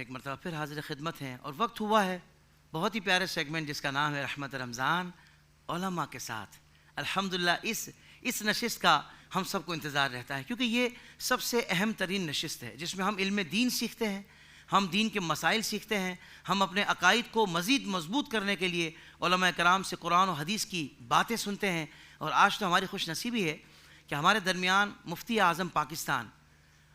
میں ایک مرتبہ پھر حاضر خدمت ہیں اور وقت ہوا ہے بہت ہی پیارے سیگمنٹ جس کا نام ہے رحمت رمضان علماء کے ساتھ. الحمدللہ اس نشست کا ہم سب کو انتظار رہتا ہے کیونکہ یہ سب سے اہم ترین نشست ہے جس میں ہم علم دین سیکھتے ہیں, ہم دین کے مسائل سیکھتے ہیں, ہم اپنے عقائد کو مزید مضبوط کرنے کے لیے علماء کرام سے قرآن و حدیث کی باتیں سنتے ہیں. اور آج تو ہماری خوش نصیبی ہے کہ ہمارے درمیان مفتی اعظم پاکستان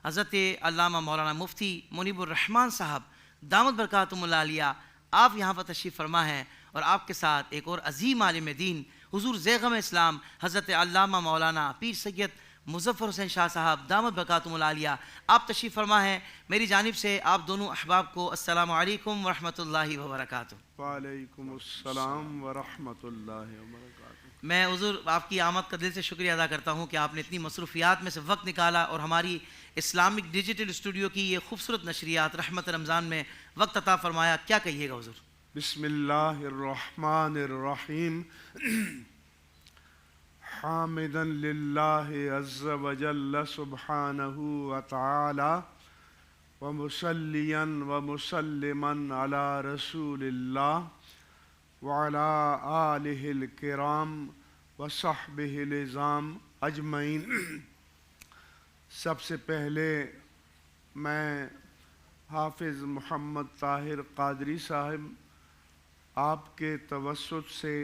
حضرت علامہ مولانا مفتی منیب الرحمن صاحب دامت برکاتہم اللہ علیہ آپ یہاں پر تشریف فرما ہیں, اور آپ کے ساتھ ایک اور عظیم عالم دین حضور زیغم اسلام حضرت علامہ مولانا پیر سید مظفر حسین شاہ صاحب دامت برکاتہم اللہ علیہ آپ تشریف فرما ہیں. میری جانب سے آپ دونوں احباب کو السلام علیکم ورحمۃ اللہ وبرکاتہ. وعلیکم السلام ورحمۃ اللہ وبرکاتہ. میں حضور آپ کی آمد کا دل سے شکریہ ادا کرتا ہوں کہ آپ نے اتنی مصروفیات میں سے وقت نکالا اور ہماری اسلامک ڈیجیٹل اسٹوڈیو کی یہ خوبصورت نشریات رحمت رمضان میں وقت عطا فرمایا. کیا کہیے گا حضور؟ بسم اللہ الرحمن الرحیم. حامدا للہ عز وجل سبحانہ وتعالی ومصلیا ومسلما علی رسول اللہ وعلی آلہ الکرام وصحبہ العظام اجمعین. سب سے پہلے میں حافظ محمد طاہر قادری صاحب آپ کے توسط سے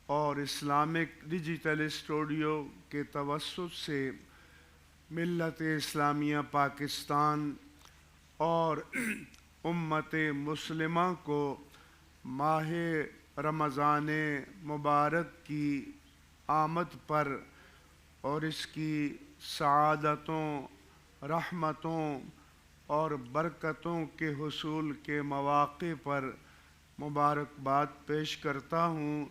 اور اسلامک ڈیجیٹل اسٹوڈیو کے توسط سے ملت اسلامیہ پاکستان اور امت مسلمہ کو ماہ رمضان مبارک کی آمد پر اور اس کی سعادتوں, رحمتوں اور برکتوں کے حصول کے مواقع پر مبارکباد پیش کرتا ہوں.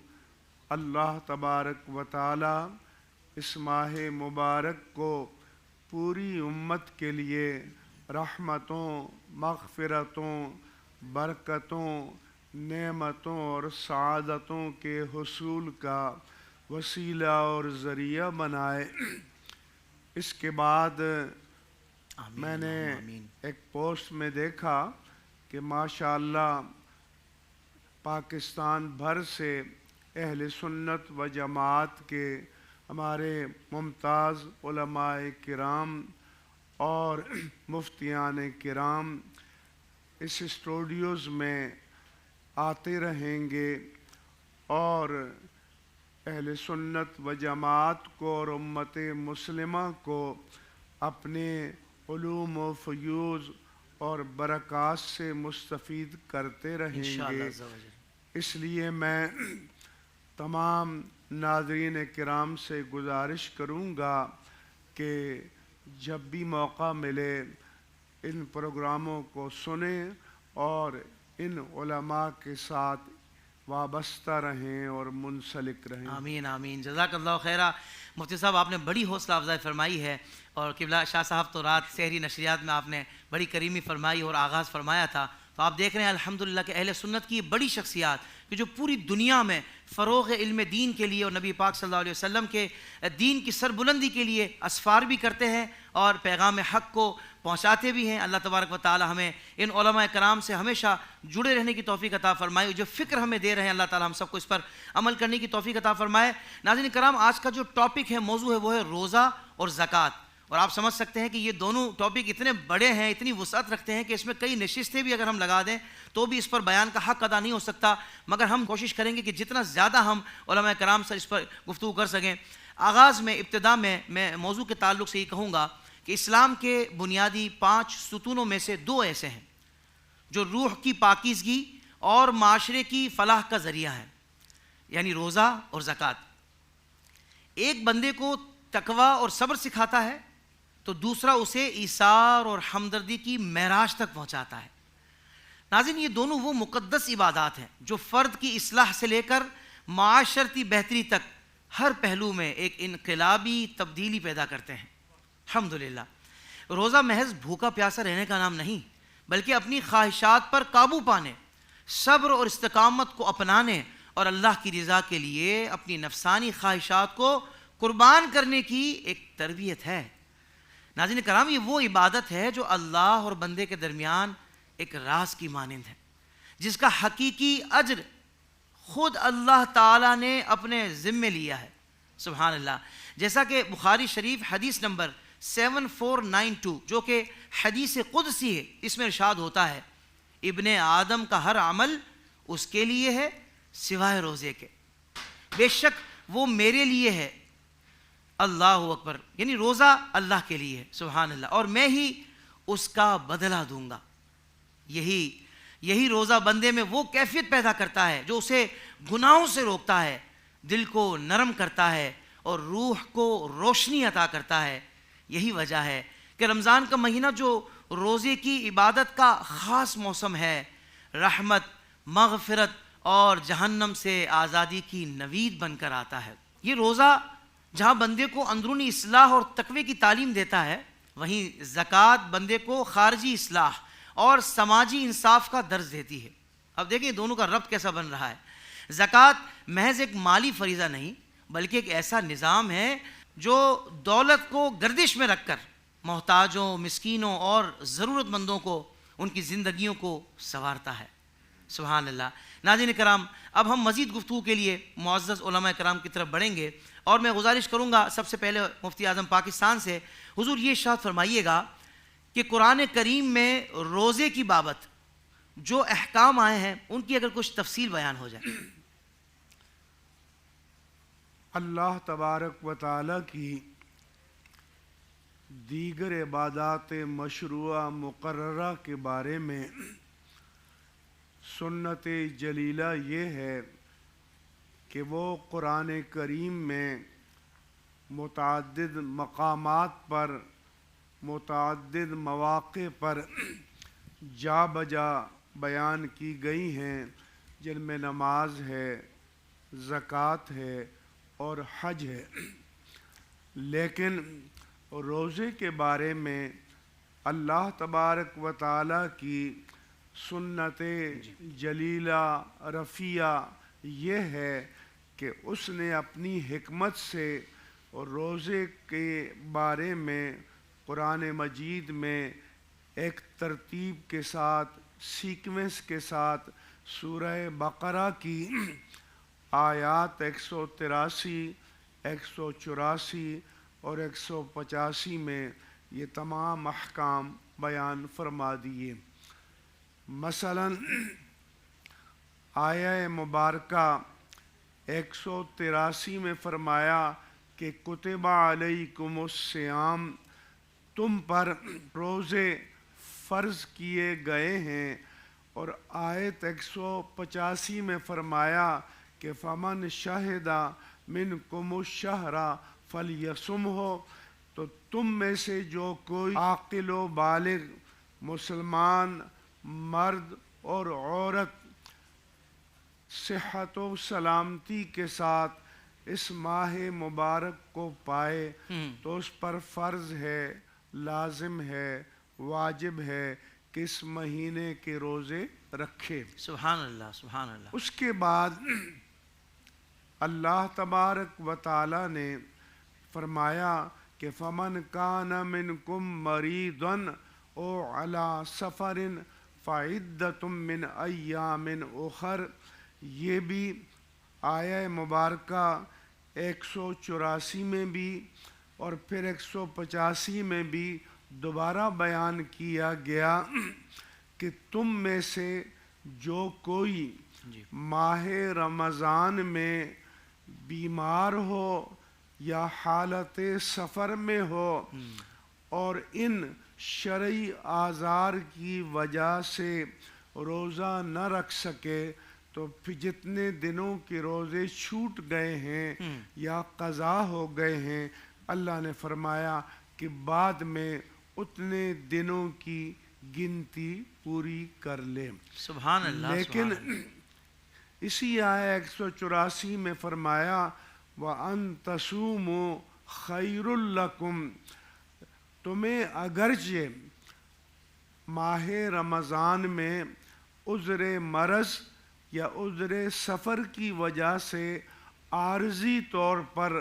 اللہ تبارک و تعالی اس ماہ مبارک کو پوری امت کے لیے رحمتوں, مغفرتوں, برکتوں, نعمتوں اور سعادتوں کے حصول کا وسیلہ اور ذریعہ بنائے. اس کے بعد میں نے ایک پوسٹ میں دیکھا کہ ماشاءاللہ پاکستان بھر سے اہل سنت و جماعت کے ہمارے ممتاز علماء کرام اور مفتیان کرام اس اسٹوڈیوز میں آتے رہیں گے اور اہل سنت و جماعت کو اور امت مسلمہ کو اپنے علوم و فیوض اور برکات سے مستفید کرتے رہیں گے. اس لیے میں تمام ناظرین کرام سے گزارش کروں گا کہ جب بھی موقع ملے ان پروگراموں کو سنیں اور ان علماء کے ساتھ وابستہ رہیں اور منسلک رہیں. آمین آمین. جزاک اللہ خیرہ. مفتی صاحب آپ نے بڑی حوصلہ افزائی فرمائی ہے, اور قبلہ شاہ صاحب تو رات سحری نشریات میں آپ نے بڑی کریمی فرمائی اور آغاز فرمایا تھا. تو آپ دیکھ رہے ہیں الحمدللہ کہ اہل سنت کی یہ بڑی شخصیات کہ جو پوری دنیا میں فروغ علم دین کے لیے اور نبی پاک صلی اللہ علیہ وسلم کے دین کی سربلندی کے لیے اسفار بھی کرتے ہیں اور پیغام حق کو پہنچاتے بھی ہیں. اللہ تبارک و تعالی ہمیں ان علماء کرام سے ہمیشہ جڑے رہنے کی توفیق عطا فرمائے. جو فکر ہمیں دے رہے ہیں اللہ تعالی ہم سب کو اس پر عمل کرنے کی توفیق عطا فرمائے. ناظرین کرام, آج کا جو ٹاپک ہے, موضوع ہے, وہ ہے روزہ اور زکوٰۃ. اور آپ سمجھ سکتے ہیں کہ یہ دونوں ٹاپک اتنے بڑے ہیں, اتنی وسعت رکھتے ہیں کہ اس میں کئی نشستیں بھی اگر ہم لگا دیں تو بھی اس پر بیان کا حق ادا نہیں ہو سکتا. مگر ہم کوشش کریں گے کہ جتنا زیادہ ہم علماء کرام سے اس پر گفتگو کر سکیں. آغاز میں, ابتدا میں موضوع کے تعلق سے یہ کہوں گا کہ اسلام کے بنیادی 5 ستونوں میں سے 2 ایسے ہیں جو روح کی پاکیزگی اور معاشرے کی فلاح کا ذریعہ ہیں, یعنی روزہ اور زکوٰۃ. ایک بندے کو تقوی اور صبر سکھاتا ہے تو دوسرا اسے ایثار اور ہمدردی کی معراج تک پہنچاتا ہے. ناظرین, یہ دونوں وہ مقدس عبادات ہیں جو فرد کی اصلاح سے لے کر معاشرتی بہتری تک ہر پہلو میں ایک انقلابی تبدیلی پیدا کرتے ہیں. الحمدللہ. روزہ محض بھوکا پیاسا رہنے کا نام نہیں, بلکہ اپنی خواہشات پر قابو پانے, صبر اور استقامت کو اپنانے اور اللہ کی رضا کے لیے اپنی نفسانی خواہشات کو قربان کرنے کی ایک تربیت ہے. ناظرین کرام, یہ وہ عبادت ہے جو اللہ اور بندے کے درمیان ایک راز کی مانند ہے جس کا حقیقی اجر خود اللہ تعالیٰ نے اپنے ذمے لیا ہے. سبحان اللہ. جیسا کہ بخاری شریف حدیث نمبر 7492 جو کہ حدیث قدسی ہے، اس میں ارشاد ہوتا ہے ابن آدم کا ہر عمل اس کے لیے ہے سوائے روزے کے، بے شک وہ میرے لیے ہے. اللہ اکبر. یعنی روزہ اللہ کے لیے ہے. سبحان اللہ. اور میں ہی اس کا بدلہ دوں گا. یہی روزہ بندے میں وہ کیفیت پیدا کرتا ہے جو اسے گناہوں سے روکتا ہے، دل کو نرم کرتا ہے اور روح کو روشنی عطا کرتا ہے. یہی وجہ ہے کہ رمضان کا مہینہ جو روزے کی عبادت کا خاص موسم ہے، رحمت، مغفرت اور جہنم سے آزادی کی نوید بن کر آتا ہے. یہ روزہ جہاں بندے کو اندرونی اصلاح اور تقوی کی تعلیم دیتا ہے، وہیں زکوٰۃ بندے کو خارجی اصلاح اور سماجی انصاف کا درس دیتی ہے. اب دیکھیں دونوں کا ربط کیسا بن رہا ہے. زکوٰۃ محض ایک مالی فریضہ نہیں بلکہ ایک ایسا نظام ہے جو دولت کو گردش میں رکھ کر محتاجوں، مسکینوں اور ضرورت مندوں کو ان کی زندگیوں کو سنوارتا ہے. سبحان اللہ. ناظرین کرام، اب ہم مزید گفتگو کے لیے معزز علماء کرام کی طرف بڑھیں گے اور میں گزارش کروں گا سب سے پہلے مفتی اعظم پاکستان سے، حضور یہ ارشاد فرمائیے گا کہ قرآن کریم میں روزے کی بابت جو احکام آئے ہیں ان کی اگر کچھ تفصیل بیان ہو جائے. اللہ تبارک و تعالیٰ کی دیگر عبادات مشروعہ مقررہ کے بارے میں سنت جلیلہ یہ ہے کہ وہ قرآن کریم میں متعدد مقامات پر، متعدد مواقع پر جا بجا بیان کی گئی ہیں، جن میں نماز ہے، زکوٰۃ ہے اور حج ہے. لیکن روزے کے بارے میں اللہ تبارک و تعالیٰ کی سنت جلیلہ رفیع یہ ہے کہ اس نے اپنی حکمت سے روزے کے بارے میں قرآن مجید میں ایک ترتیب کے ساتھ، سیکوینس کے ساتھ سورہ بقرہ کی آیات 183، 184 اور 185 میں یہ تمام احکام بیان فرما دیے. مثلاً آیہ مبارکہ 183 میں فرمایا کہ کتب علیکم الصیام، تم پر روزے فرض کیے گئے ہیں. اور آیت 185 میں فرمایا کہ فمن شہد منکم الشہر فلیصمہ، تو تم میں سے جو کوئی عاقل و بالغ مسلمان مرد اور عورت صحت و سلامتی کے ساتھ اس ماہ مبارک کو پائے تو اس پر فرض ہے، لازم ہے، واجب ہے کہ اس مہینے کے روزے رکھے. سبحان اللہ. سبحان اللہ. اس کے بعد اللہ تبارک و تعالی نے فرمایا کہ فمن کان منکم مریضا او علی سفر فعدۃ من ایام اخر. یہ بھی آیہ مبارکہ 184 میں بھی اور پھر 185 میں بھی دوبارہ بیان کیا گیا کہ تم میں سے جو کوئی ماہ رمضان میں بیمار ہو یا حالت سفر میں ہو اور ان شرعی آزار کی وجہ سے روزہ نہ رکھ سکے تو پھر جتنے دنوں کے روزے چھوٹ گئے ہیں یا قضا ہو گئے ہیں، اللہ نے فرمایا کہ بعد میں اتنے دنوں کی گنتی پوری کر لیں. سبحان اللہ. لیکن اسی آیہ 184 میں فرمایا وَأَن تَصُومُوا خَيْرٌ لَكُمْ، تمہیں اگرچہ ماہ رمضان میں عذر مرض یا عذر سفر کی وجہ سے عارضی طور پر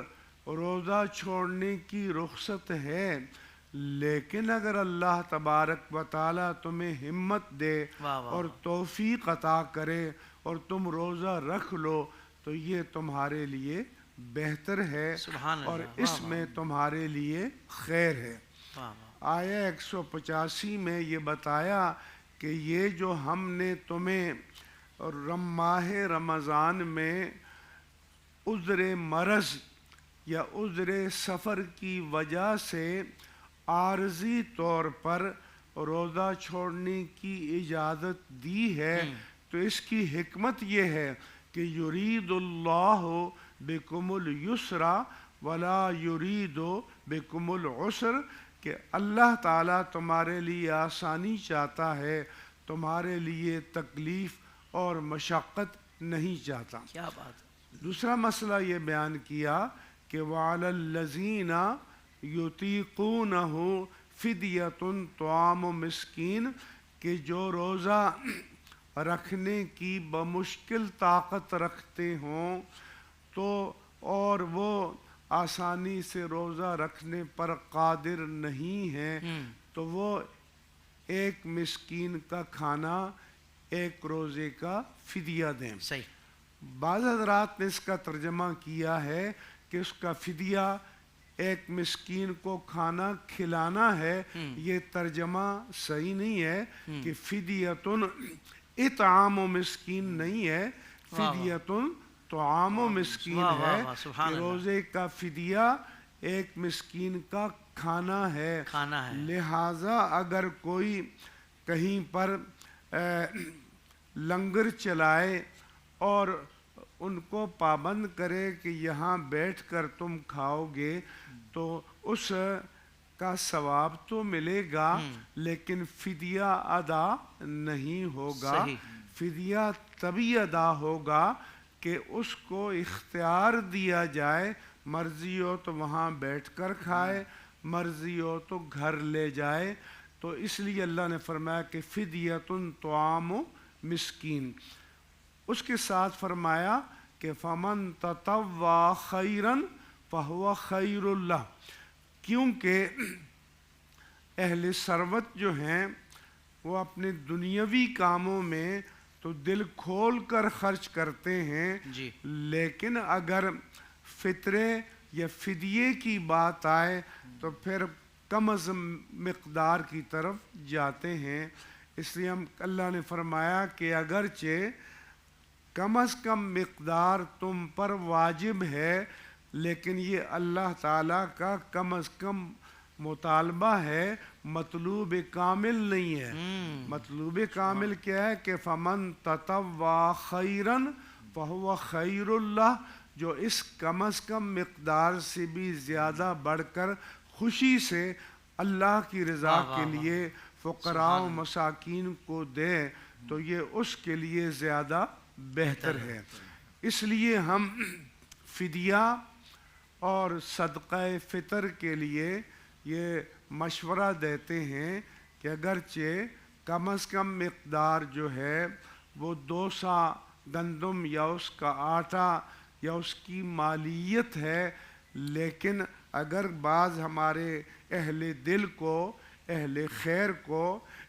روزہ چھوڑنے کی رخصت ہے، لیکن اگر اللہ تبارک و تعالی تمہیں ہمت دے واہ واہ اور توفیق عطا کرے اور تم روزہ رکھ لو تو یہ تمہارے لیے بہتر ہے سبحان اور اللہ، اس میں تمہارے لیے خیر ہے۔ واہ واہ، آیہ 185 میں یہ بتایا کہ یہ جو ہم نے تمہیں ماہ رمضان میں عذر مرض یا عذر سفر کی وجہ سے عارضی طور پر روزہ چھوڑنے کی اجازت دی ہے، تو اس کی حکمت یہ ہے کہ یرید اللہ بکم الیسر ولا یرید بکم العسر، کہ اللہ تعالیٰ تمہارے لیے آسانی چاہتا ہے، تمہارے لیے تکلیف اور مشقت نہیں چاہتا۔ کیا بات ہے، دوسرا مسئلہ یہ بیان کیا کہ وَعَلَى الَّذِينَ يُطِيقُونَهُ فِدْيَةٌ طَعَامُ مِسْكِين، کہ جو روزہ رکھنے کی بمشکل طاقت رکھتے ہوں تو اور وہ آسانی سے روزہ رکھنے پر قادر نہیں ہیں، تو وہ ایک مسکین کا کھانا ایک روزے کا فدیہ دیں۔ صحیح، بعض حضرات نے اس کا ترجمہ کیا ہے کہ اس کا فدیہ ایک مسکین کو کھانا کھلانا ہے، یہ ترجمہ صحیح نہیں ہے کہ فدیتن اطعام و مسکین نہیں ہے، فدیتن طعام و مسکین واہ واہ ہے واہ، سبحان کہ اللہ، روزے کا فدیہ ایک مسکین کا کھانا ہے۔ کھانا ہے، لہٰذا اگر کوئی کہیں پر لنگر چلائے اور ان کو پابند کرے کہ یہاں بیٹھ کر تم کھاؤ گے تو اس کا ثواب تو ملے گا لیکن فدیہ ادا نہیں ہوگا۔ صحیح، فدیہ تبھی ادا ہوگا کہ اس کو اختیار دیا جائے، مرضی ہو تو وہاں بیٹھ کر کھائے، مرضی ہو تو گھر لے جائے۔ تو اس لیے اللہ نے فرمایا کہ فدیۃ طعام مسکین۔ اس کے ساتھ فرمایا کہ فمن تطوع خیرا فہو خیر اللہ، کیونکہ اہل ثروت جو ہیں وہ اپنے دنیاوی کاموں میں تو دل کھول کر خرچ کرتے ہیں، جی، لیکن اگر فطرے یا فدیے کی بات آئے تو پھر کم از مقدار کی طرف جاتے ہیں۔ اس لیے اللہ نے فرمایا کہ اگرچہ کم از کم مقدار تم پر واجب ہے لیکن یہ اللہ تعالیٰ کا کم از کم مطالبہ ہے، مطلوب کامل نہیں ہے۔ مطلوب کامل کیا ہے کہ فمن تطوع خیرا فہو خیر اللہ، جو اس کم از کم مقدار سے بھی زیادہ بڑھ کر خوشی سے اللہ کی رضا کے لیے فقراء و مساکین کو دے تو یہ اس کے لیے زیادہ بہتر ہے۔ اس لیے ہم فدیہ اور صدقہ فطر کے لیے یہ مشورہ دیتے ہیں کہ اگرچہ کم از کم مقدار جو ہے وہ 2 سا گندم یا اس کا آٹا یا اس کی مالیت ہے، لیکن اگر بعض ہمارے اہل دل کو، اہل خیر کو،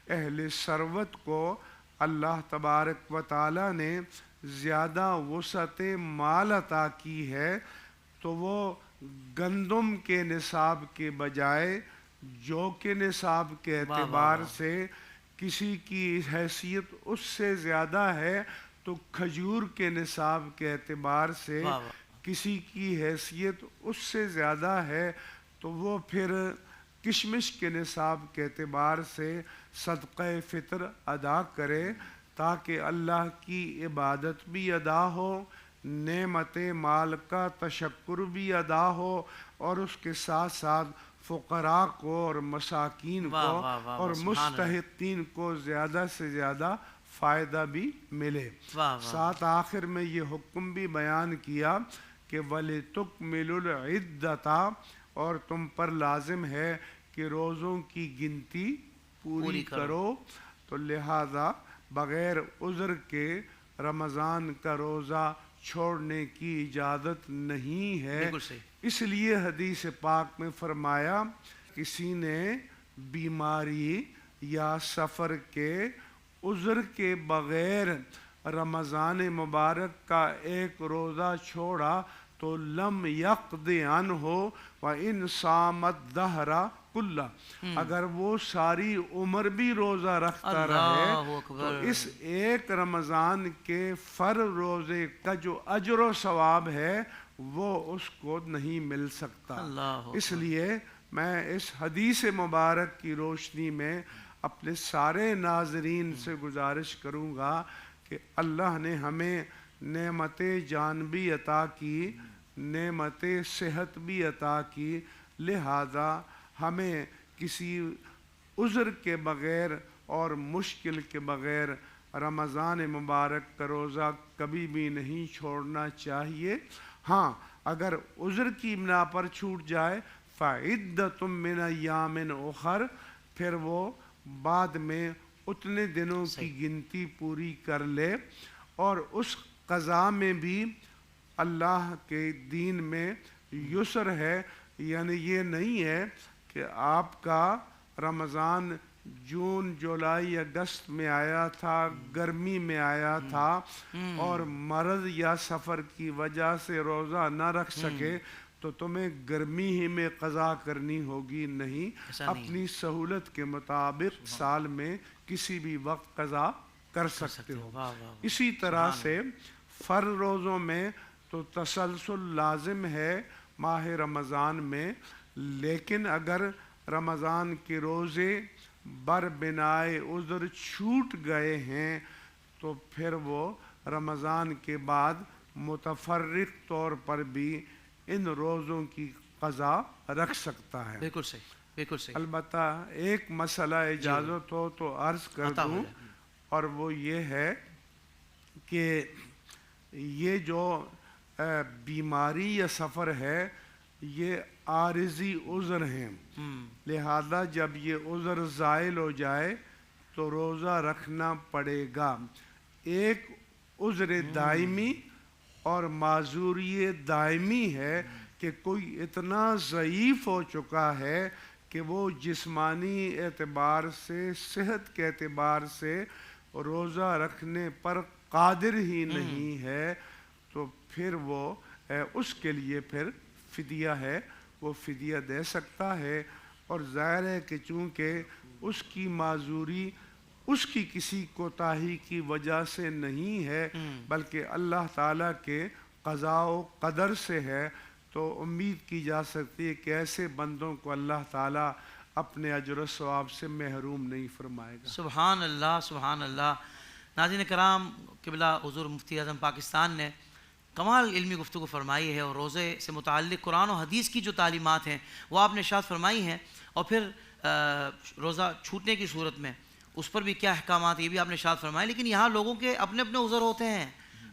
اہل ثروت کو اللہ تبارک و تعالیٰ نے زیادہ وسعت مال عطا کی ہے تو وہ گندم کے نصاب کے بجائے جو کے نصاب کے اعتبار سے کسی کی حیثیت اس سے زیادہ ہے تو کھجور کے نصاب کے اعتبار سے کسی کی حیثیت اس سے زیادہ ہے تو وہ پھر کشمش کے نصاب کے اعتبار سے صدقہ فطر ادا کرے تاکہ اللہ کی عبادت بھی ادا ہو، نعمت مال کا تشکر بھی ادا ہو اور اس کے ساتھ ساتھ فقراء کو اور مساکین کو اور مستحقین کو زیادہ سے زیادہ فائدہ بھی ملے۔ ساتھ آخر میں یہ حکم بھی بیان کیا کہ وَلِتُكْمِلُوا الْعِدَّةَ، اور تم پر لازم ہے کہ روزوں کی گنتی پوری کرو، تو لہذا بغیر عذر کے رمضان کا روزہ چھوڑنے کی اجازت نہیں ہے۔ اس لیے حدیث پاک میں فرمایا کسی نے بیماری یا سفر کے عذر کے بغیر رمضان مبارک کا ایک روزہ چھوڑا تو لم یقض عنہ وان صامت الدہر کلہ، اگر وہ ساری عمر بھی روزہ رکھتا رہے اللہ تو اکبر، اس ایک رمضان کے فرض روزے کا جو اجر و ثواب ہے وہ اس کو نہیں مل سکتا۔ اللہ اس لیے میں اس حدیث مبارک کی روشنی میں اپنے سارے ناظرین سے گزارش کروں گا کہ اللہ نے ہمیں نعمت جان بھی عطا کی، نعمت صحت بھی عطا کی، لہذا ہمیں کسی عذر کے بغیر اور مشکل کے بغیر رمضان مبارک کا روزہ کبھی بھی نہیں چھوڑنا چاہیے۔ ہاں اگر عذر کی بنا پر چھوٹ جائے فعدۃ من ایام اخر، پھر وہ بعد میں اتنے دنوں کی گنتی پوری کر لے، اور اس قضا میں بھی اللہ کے دین میں یسر ہے، یعنی یہ نہیں ہے کہ آپ کا رمضان جون جولائی اگست میں آیا تھا، گرمی میں آیا تھا اور مرض یا سفر کی وجہ سے روزہ نہ رکھ سکے تو تمہیں گرمی ہی میں قضا کرنی ہوگی، نہیں، اپنی سہولت کے مطابق سال میں کسی بھی وقت قضا کر سکتے ہو۔ اسی طرح سے فرض روزوں میں تو تسلسل لازم ہے ماہ رمضان میں، لیکن اگر رمضان کے روزے بر بنائے عذر چھوٹ گئے ہیں تو پھر وہ رمضان کے بعد متفرق طور پر بھی ان روزوں کی قضا رکھ سکتا ہے۔ بالکل صحیح، بالکل صحیح۔ البتہ ایک مسئلہ اجازت ہو تو عرض کر دوں، اور وہ یہ ہے کہ یہ جو بیماری یا سفر ہے یہ عارضی عذر ہیں، لہذا جب یہ عذر زائل ہو جائے تو روزہ رکھنا پڑے گا۔ ایک عذر دائمی اور معذوری دائمی ہے کہ کوئی اتنا ضعیف ہو چکا ہے کہ وہ جسمانی اعتبار سے، صحت کے اعتبار سے روزہ رکھنے پر قادر ہی نہیں ہے، تو پھر وہ اس کے لیے پھر فدیہ ہے، وہ فدیہ دے سکتا ہے۔ اور ظاہر ہے کہ چونکہ اس کی معذوری اس کی کسی کوتاہی کی وجہ سے نہیں ہے بلکہ اللہ تعالیٰ کے قضاء و قدر سے ہے، تو امید کی جا سکتی ہے کہ ایسے بندوں کو اللہ تعالیٰ اپنے اجر و ثواب سے محروم نہیں فرمائے گا۔ سبحان اللہ، سبحان اللہ۔ ناظرین کرام، قبلہ حضور مفتی اعظم پاکستان نے کمال علمی گفتگو فرمائی ہے، اور روزے سے متعلق قرآن و حدیث کی جو تعلیمات ہیں وہ آپ نے ارشاد فرمائی ہیں، اور پھر روزہ چھوٹنے کی صورت میں اس پر بھی کیا احکامات یہ بھی آپ نے ارشاد فرمائے۔ لیکن یہاں لوگوں کے اپنے اپنے عذر ہوتے ہیں،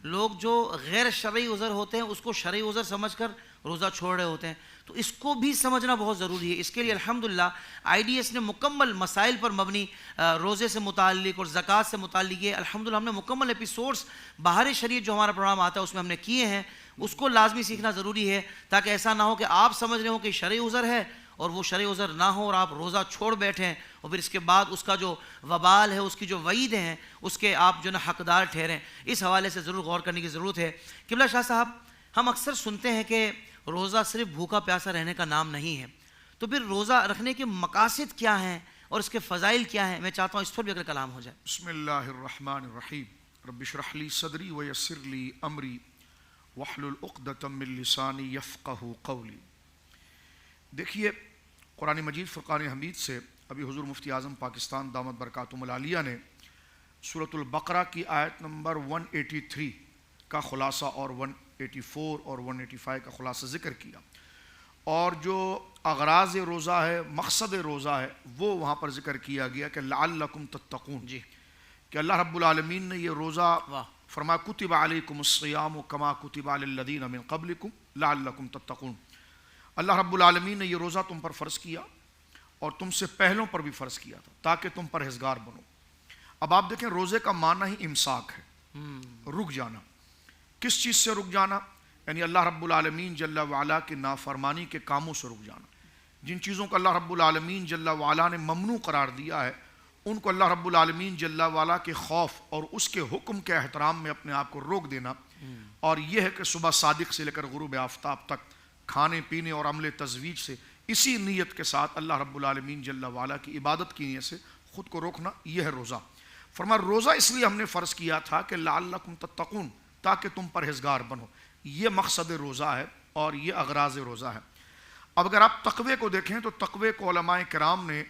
لوگ جو غیر شرعی عذر ہوتے ہیں اس کو شرعی عذر سمجھ کر روزہ چھوڑ رہے ہوتے ہیں، تو اس کو بھی سمجھنا بہت ضروری ہے۔ اس کے لیے الحمدللہ IDS نے مکمل مسائل پر مبنی روزے سے متعلق اور زکوٰۃ سے متعلق یہ الحمدللہ ہم نے مکمل ایپیسوڈز بہار شریعت جو ہمارا پروگرام آتا ہے اس میں ہم نے کیے ہیں، اس کو لازمی سیکھنا ضروری ہے تاکہ ایسا نہ ہو کہ آپ سمجھ رہے ہو کہ شرعی عذر ہے اور وہ شرعی عذر نہ ہو اور آپ روزہ چھوڑ بیٹھیں، اور پھر اس کے بعد اس کا جو وبال ہے، اس کی جو وعید ہیں، اس کے آپ جو نا حقدار ٹھہریں۔ اس حوالے سے ضرور غور کرنے کی ضرورت ہے۔ قبلہ شاہ صاحب، ہم اکثر سنتے ہیں کہ روزہ صرف بھوکا پیاسا رہنے کا نام نہیں ہے، تو پھر روزہ رکھنے کے مقاصد کیا ہیں اور اس کے فضائل کیا ہیں؟ میں چاہتا ہوں اس پر بھی اگر کلام ہو جائے۔ بسم اللہ الرحمن الرحیم، رب اشرح لی صدری ویسر لی امری واحلل عقدۃ من لسانی یفقہوا قولی۔ دیکھیے، قرآن مجید فرقان حمید سے ابھی حضور مفتی اعظم پاکستان دامت برکاتہم العالیہ نے سورۃ البقرہ کی آیت نمبر 183 کا خلاصہ اور 184 اور 185 کا خلاصہ ذکر کیا، اور جو اغراض روزہ ہے، مقصد روزہ ہے، وہ وہاں پر ذکر کیا گیا کہ لعلکم تتقون، جی، کہ اللہ رب العالمین نے یہ روزہ فرمایا کتب علیکم الصیام کما کتب علی الذین من قبلکم لعلکم تتقون۔ اللہ رب العالمین نے یہ روزہ تم پر فرض کیا اور تم سے پہلوں پر بھی فرض کیا تھا تاکہ تم پرہیزگار بنو۔ اب آپ دیکھیں، روزے کا معنی ہی امساک ہے، رک جانا۔ کس چیز سے رک جانا؟ یعنی اللہ رب العالمین جل وعلا کی نافرمانی کے کاموں سے رک جانا۔ جن چیزوں کو اللہ رب العالمین جل وعلا نے ممنوع قرار دیا ہے ان کو اللہ رب العالمین جل وعلا کے خوف اور اس کے حکم کے احترام میں اپنے آپ کو روک دینا، اور یہ ہے کہ صبح صادق سے لے کر غروب آفتاب تک کھانے پینے اور عمل تزویج سے اسی نیت کے ساتھ اللہ رب العالمین جل وعلا کی عبادت کی نیت سے خود کو روکنا، یہ ہے روزہ۔ فرمایا روزہ اس لیے ہم نے فرض کیا تھا کہ لعلکم تتقون، تاکہ تم پرہیزگار بنو، یہ مقصد روزہ ہے اور یہ اغراض روزہ ہے۔ اب اگر آپ تقوی کو دیکھیں تو تقوی کو علماء کرام نے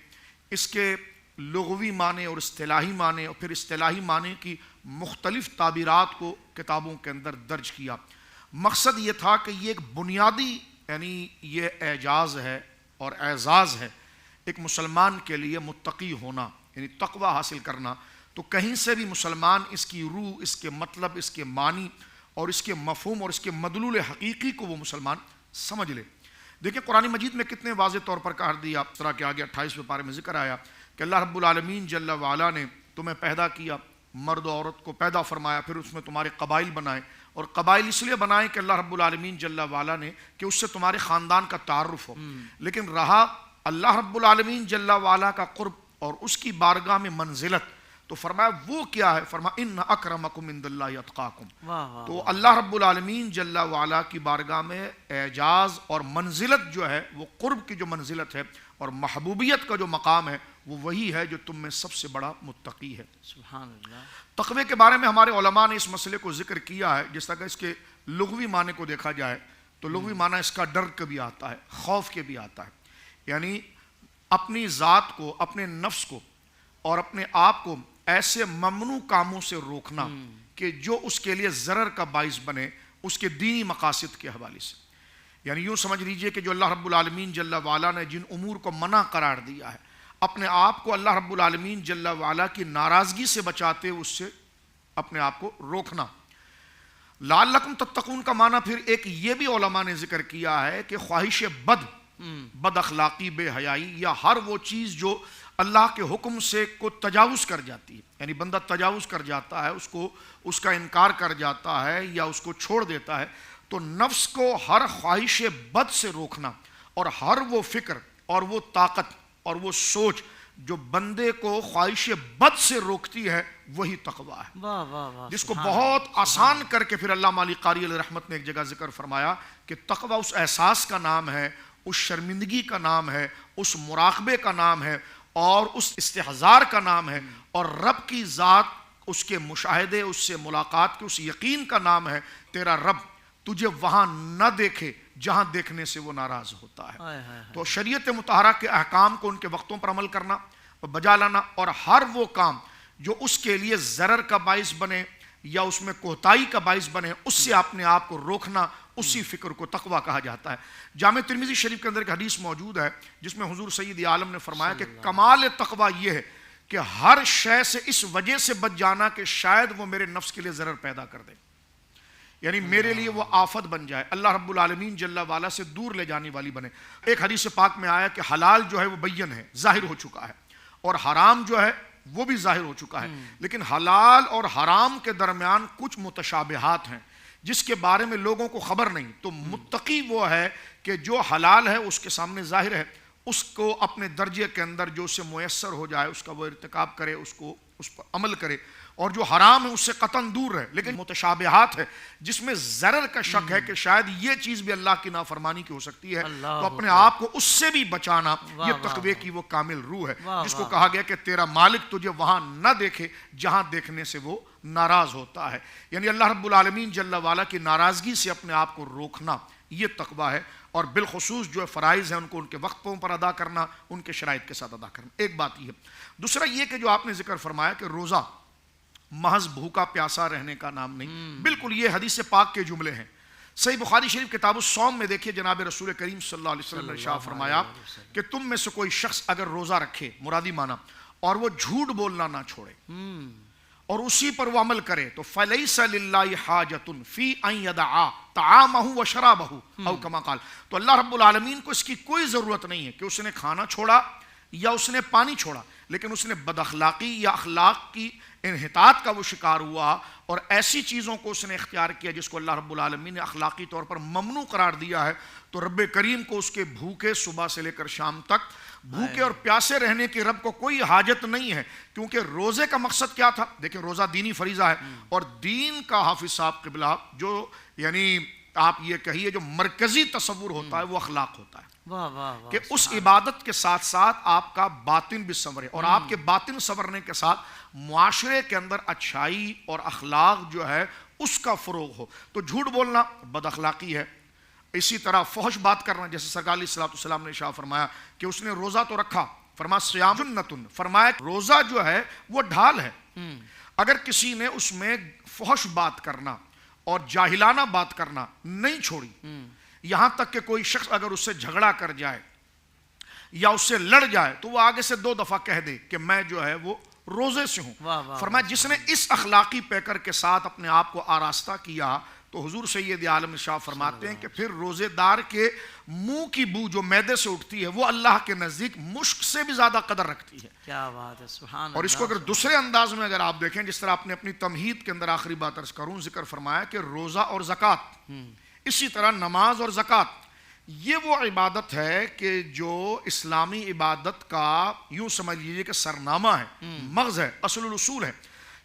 اس کے لغوی معنی اور اصطلاحی معنی اور پھر اصطلاحی معنی کی مختلف تعبیرات کو کتابوں کے اندر درج کیا۔ مقصد یہ تھا کہ یہ ایک بنیادی یعنی یہ اعجاز ہے اور اعزاز ہے ایک مسلمان کے لیے متقی ہونا، یعنی تقوی حاصل کرنا، تو کہیں سے بھی مسلمان اس کی روح، اس کے مطلب، اس کے معنی اور اس کے مفہوم اور اس کے مدلول حقیقی کو وہ مسلمان سمجھ لے۔ دیکھیں قرآن مجید میں کتنے واضح طور پر کہا دیا، اس طرح کے آگے 28ویں پارے میں ذکر آیا کہ اللہ رب العالمین جل وعلا نے تمہیں پیدا کیا، مرد و عورت کو پیدا فرمایا، پھر اس میں تمہارے قبائل بنائے، اور قبائل اس لیے بنائے کہ اللہ رب العالمین جل وعلا نے کہ اس سے تمہارے خاندان کا تعارف ہو، لیکن رہا اللہ رب العالمین جل وعلا کا قرب اور اس کی بارگاہ میں منزلت، تو فرمایا وہ کیا ہے؟ فرمایا ان اکرمکم عند اللہ اتقاکم۔ تو اللہ رب العالمین جل وعلا کی بارگاہ میں اعجاز اور منزلت جو ہے، وہ قرب کی جو منزلت ہے اور محبوبیت کا جو مقام ہے، وہ وہی ہے جو تم میں سب سے بڑا متقی ہے۔ سبحان اللہ۔ تقوی کے بارے میں ہمارے علماء نے اس مسئلے کو ذکر کیا ہے، جس طرح کہ اس کے لغوی معنی کو دیکھا جائے تو لغوی معنی اس کا ڈر کے بھی آتا ہے، خوف کے بھی آتا ہے، یعنی اپنی ذات کو، اپنے نفس کو اور اپنے آپ کو ایسے ممنوع کاموں سے روکنا کہ جو اس کے لیے ضرر کا باعث بنے اس کے دینی مقاصد کے حوالے سے۔ یعنی یوں سمجھ لیجئے کہ جو اللہ رب العالمین جل وعلا نے جن امور کو منع قرار دیا ہے، اپنے آپ کو اللہ رب العالمین جل وعلا کی ناراضگی سے بچاتے اس سے اپنے آپ کو روکنا۔ لعلکم تتقون کا معنی پھر ایک یہ بھی علماء نے ذکر کیا ہے کہ خواہش بد اخلاقی، بے حیائی، یا ہر وہ چیز جو اللہ کے حکم سے کو تجاوز کر جاتی ہے، یعنی بندہ تجاوز کر جاتا ہے، اس کا انکار کر جاتا ہے یا اس کو چھوڑ دیتا ہے، تو نفس کو ہر خواہش بد سے روکنا، اور ہر وہ فکر اور وہ طاقت اور وہ سوچ جو بندے کو خواہش بد سے روکتی ہے، وہی تقوی ہے، جس کو بہت آسان کر کے پھر علامہ علی قاری علیہ رحمت نے ایک جگہ ذکر فرمایا کہ تقوی اس احساس کا نام ہے، اس شرمندگی کا نام ہے، اس مراقبے کا نام ہے اور اس استحضار کا نام ہے، اور رب کی ذات، اس کے مشاہدے، اس سے ملاقات کے اس یقین کا نام ہے۔ تیرا رب تجھے وہاں نہ دیکھے جہاں دیکھنے سے وہ ناراض ہوتا ہے۔ تو شریعت مطہرہ کے احکام کو ان کے وقتوں پر عمل کرنا اور بجا لانا، اور ہر وہ کام جو اس کے لیے ضرر کا باعث بنے یا اس میں کوتاہی کا باعث بنے، اس سے اپنے آپ کو روکنا، اسی فکر کو تقوی کہا جاتا ہے۔ جامع ترمذی شریف کے اندر ایک حدیث موجود ہے جس میں حضور سید عالم نے فرمایا کہ کمال تقوی یہ ہے کہ ہر شے سے اس وجہ سے بچ جانا کہ شاید وہ میرے نفس کے لیے ضرر پیدا کر دے، یعنی میرے لیے وہ آفت بن جائے، اللہ رب العالمین جل وعلا سے دور لے جانے والی بنے۔ ایک حدیث پاک میں آیا کہ حلال جو ہے وہ بین ہے، ظاہر ہو چکا ہے، اور حرام جو ہے وہ بھی ظاہر ہو چکا ہے، لیکن حلال اور حرام کے درمیان کچھ متشابہات ہیں جس کے بارے میں لوگوں کو خبر نہیں۔ تو متقی وہ ہے کہ جو حلال ہے اس کے سامنے ظاہر ہے، اس کو اپنے درجے کے اندر جو اسے میسر ہو جائے اس کا وہ ارتکاب کرے، اس پر عمل کرے، اور جو حرام ہے اس سے قطعاً دور رہے۔ لیکن متشابہات ہے جس میں ضرر کا شک ہے کہ شاید یہ چیز بھی اللہ کی نافرمانی کی ہو سکتی ہے، تو اپنے آپ کو اس سے بھی بچانا، یہ تقوی کی وہ کامل روح ہے جس کو کہا گیا کہ تیرا مالک تجھے وہاں نہ دیکھے جہاں دیکھنے سے وہ ناراض ہوتا ہے، یعنی اللہ رب العالمین جل وعلا کی ناراضگی سے اپنے آپ کو روکنا، یہ تقوی ہے۔ اور بالخصوص جو فرائض ہیں ان کو ان کے وقتوں پر ادا کرنا، ان کے شرائط کے ساتھ ادا کرنا، ایک بات یہ ہے۔ دوسرا یہ کہ جو آپ نے ذکر فرمایا کہ روزہ محض بھوکا پیاسا رہنے کا نام نہیں، بالکل یہ حدیث پاک کے جملے ہیں۔ صحیح بخاری شریف کتاب الصوم میں دیکھیے جناب رسول کریم صلی اللہ علیہ وسلم نے ارشاد فرمایا کہ تم میں سے کوئی شخص اگر روزہ رکھے، مرادی مانا، اور وہ جھوٹ بولنا نہ چھوڑے اور اسی پر وہ عمل کرے، تو فَلَيْسَ لِلَّهِ حَاجَةٌ فِي أَن يَدَعَ طَعَامَهُ وَشَرَابَهُ أَوْ كَمَا قَالَ۔ تو اللہ رب العالمین کو اس کی کوئی ضرورت نہیں ہے کہ اس نے کھانا چھوڑا یا اس نے پانی چھوڑا، لیکن اس نے بد اخلاقی یا اخلاق کی انحطاط کا وہ شکار ہوا اور ایسی چیزوں کو اس نے اختیار کیا جس کو اللہ رب العالمین نے اخلاقی طور پر ممنوع قرار دیا ہے، تو رب کریم کو اس کے بھوکے صبح سے لے کر شام تک بھوکے اور پیاسے رہنے کی رب کو کوئی حاجت نہیں ہے، کیونکہ روزے کا مقصد کیا تھا؟ دیکھیں روزہ دینی فریضہ ہے، اور دین کا حافظ صاحب قبلہ جو یعنی آپ یہ کہیے جو مرکزی تصور ہوتا ہے وہ اخلاق ہوتا ہے، واہ واہ واہ، کہ اس عبادت کے ساتھ ساتھ آپ کا باطن بھی سنورے، اور آپ کے باطن سنورنے کے ساتھ معاشرے کے اندر اچھائی اور اخلاق جو ہے اس کا فروغ ہو۔ تو جھوٹ بولنا بد اخلاقی ہے، اسی طرح فحش بات کرنا، جیسے سرکار علیہ الصلوۃ والسلام نے ارشاد فرمایا کہ اس نے روزہ تو رکھا، فرمایا صیام جنتن، فرمایا روزہ جو ہے وہ ڈھال ہے، اگر کسی نے اس میں فحش بات کرنا اور جاہلانہ بات کرنا نہیں چھوڑی، یہاں تک کہ کوئی شخص اگر اس سے جھگڑا کر جائے یا اس سے لڑ جائے تو وہ آگے سے 2 دفعہ کہہ دے کہ میں جو ہے وہ روزے سے ہوں، فرمایا جس نے اس اخلاقی پیکر کے ساتھ اپنے آپ کو آراستہ کیا تو حضور سید عالم ارشاد فرماتے ہیں کہ پھر روزے دار کے منہ کی بو جو معدے سے اٹھتی ہے وہ اللہ کے نزدیک مشک سے بھی زیادہ قدر رکھتی ہے۔ کیا بات ہے، سبحان اللہ۔ اور اس کو اگر دوسرے انداز میں اگر آپ دیکھیں، جس طرح آپ نے اپنی تمہید کے اندر آخری بات عرض کروں ذکر فرمایا کہ روزہ اور زکوٰۃ، اسی طرح نماز اور زکوٰۃ یہ وہ عبادت ہے کہ جو اسلامی عبادت کا یوں سمجھ لیجیے کہ سرنامہ ہے، مغز ہے، اصل الاصول ہے،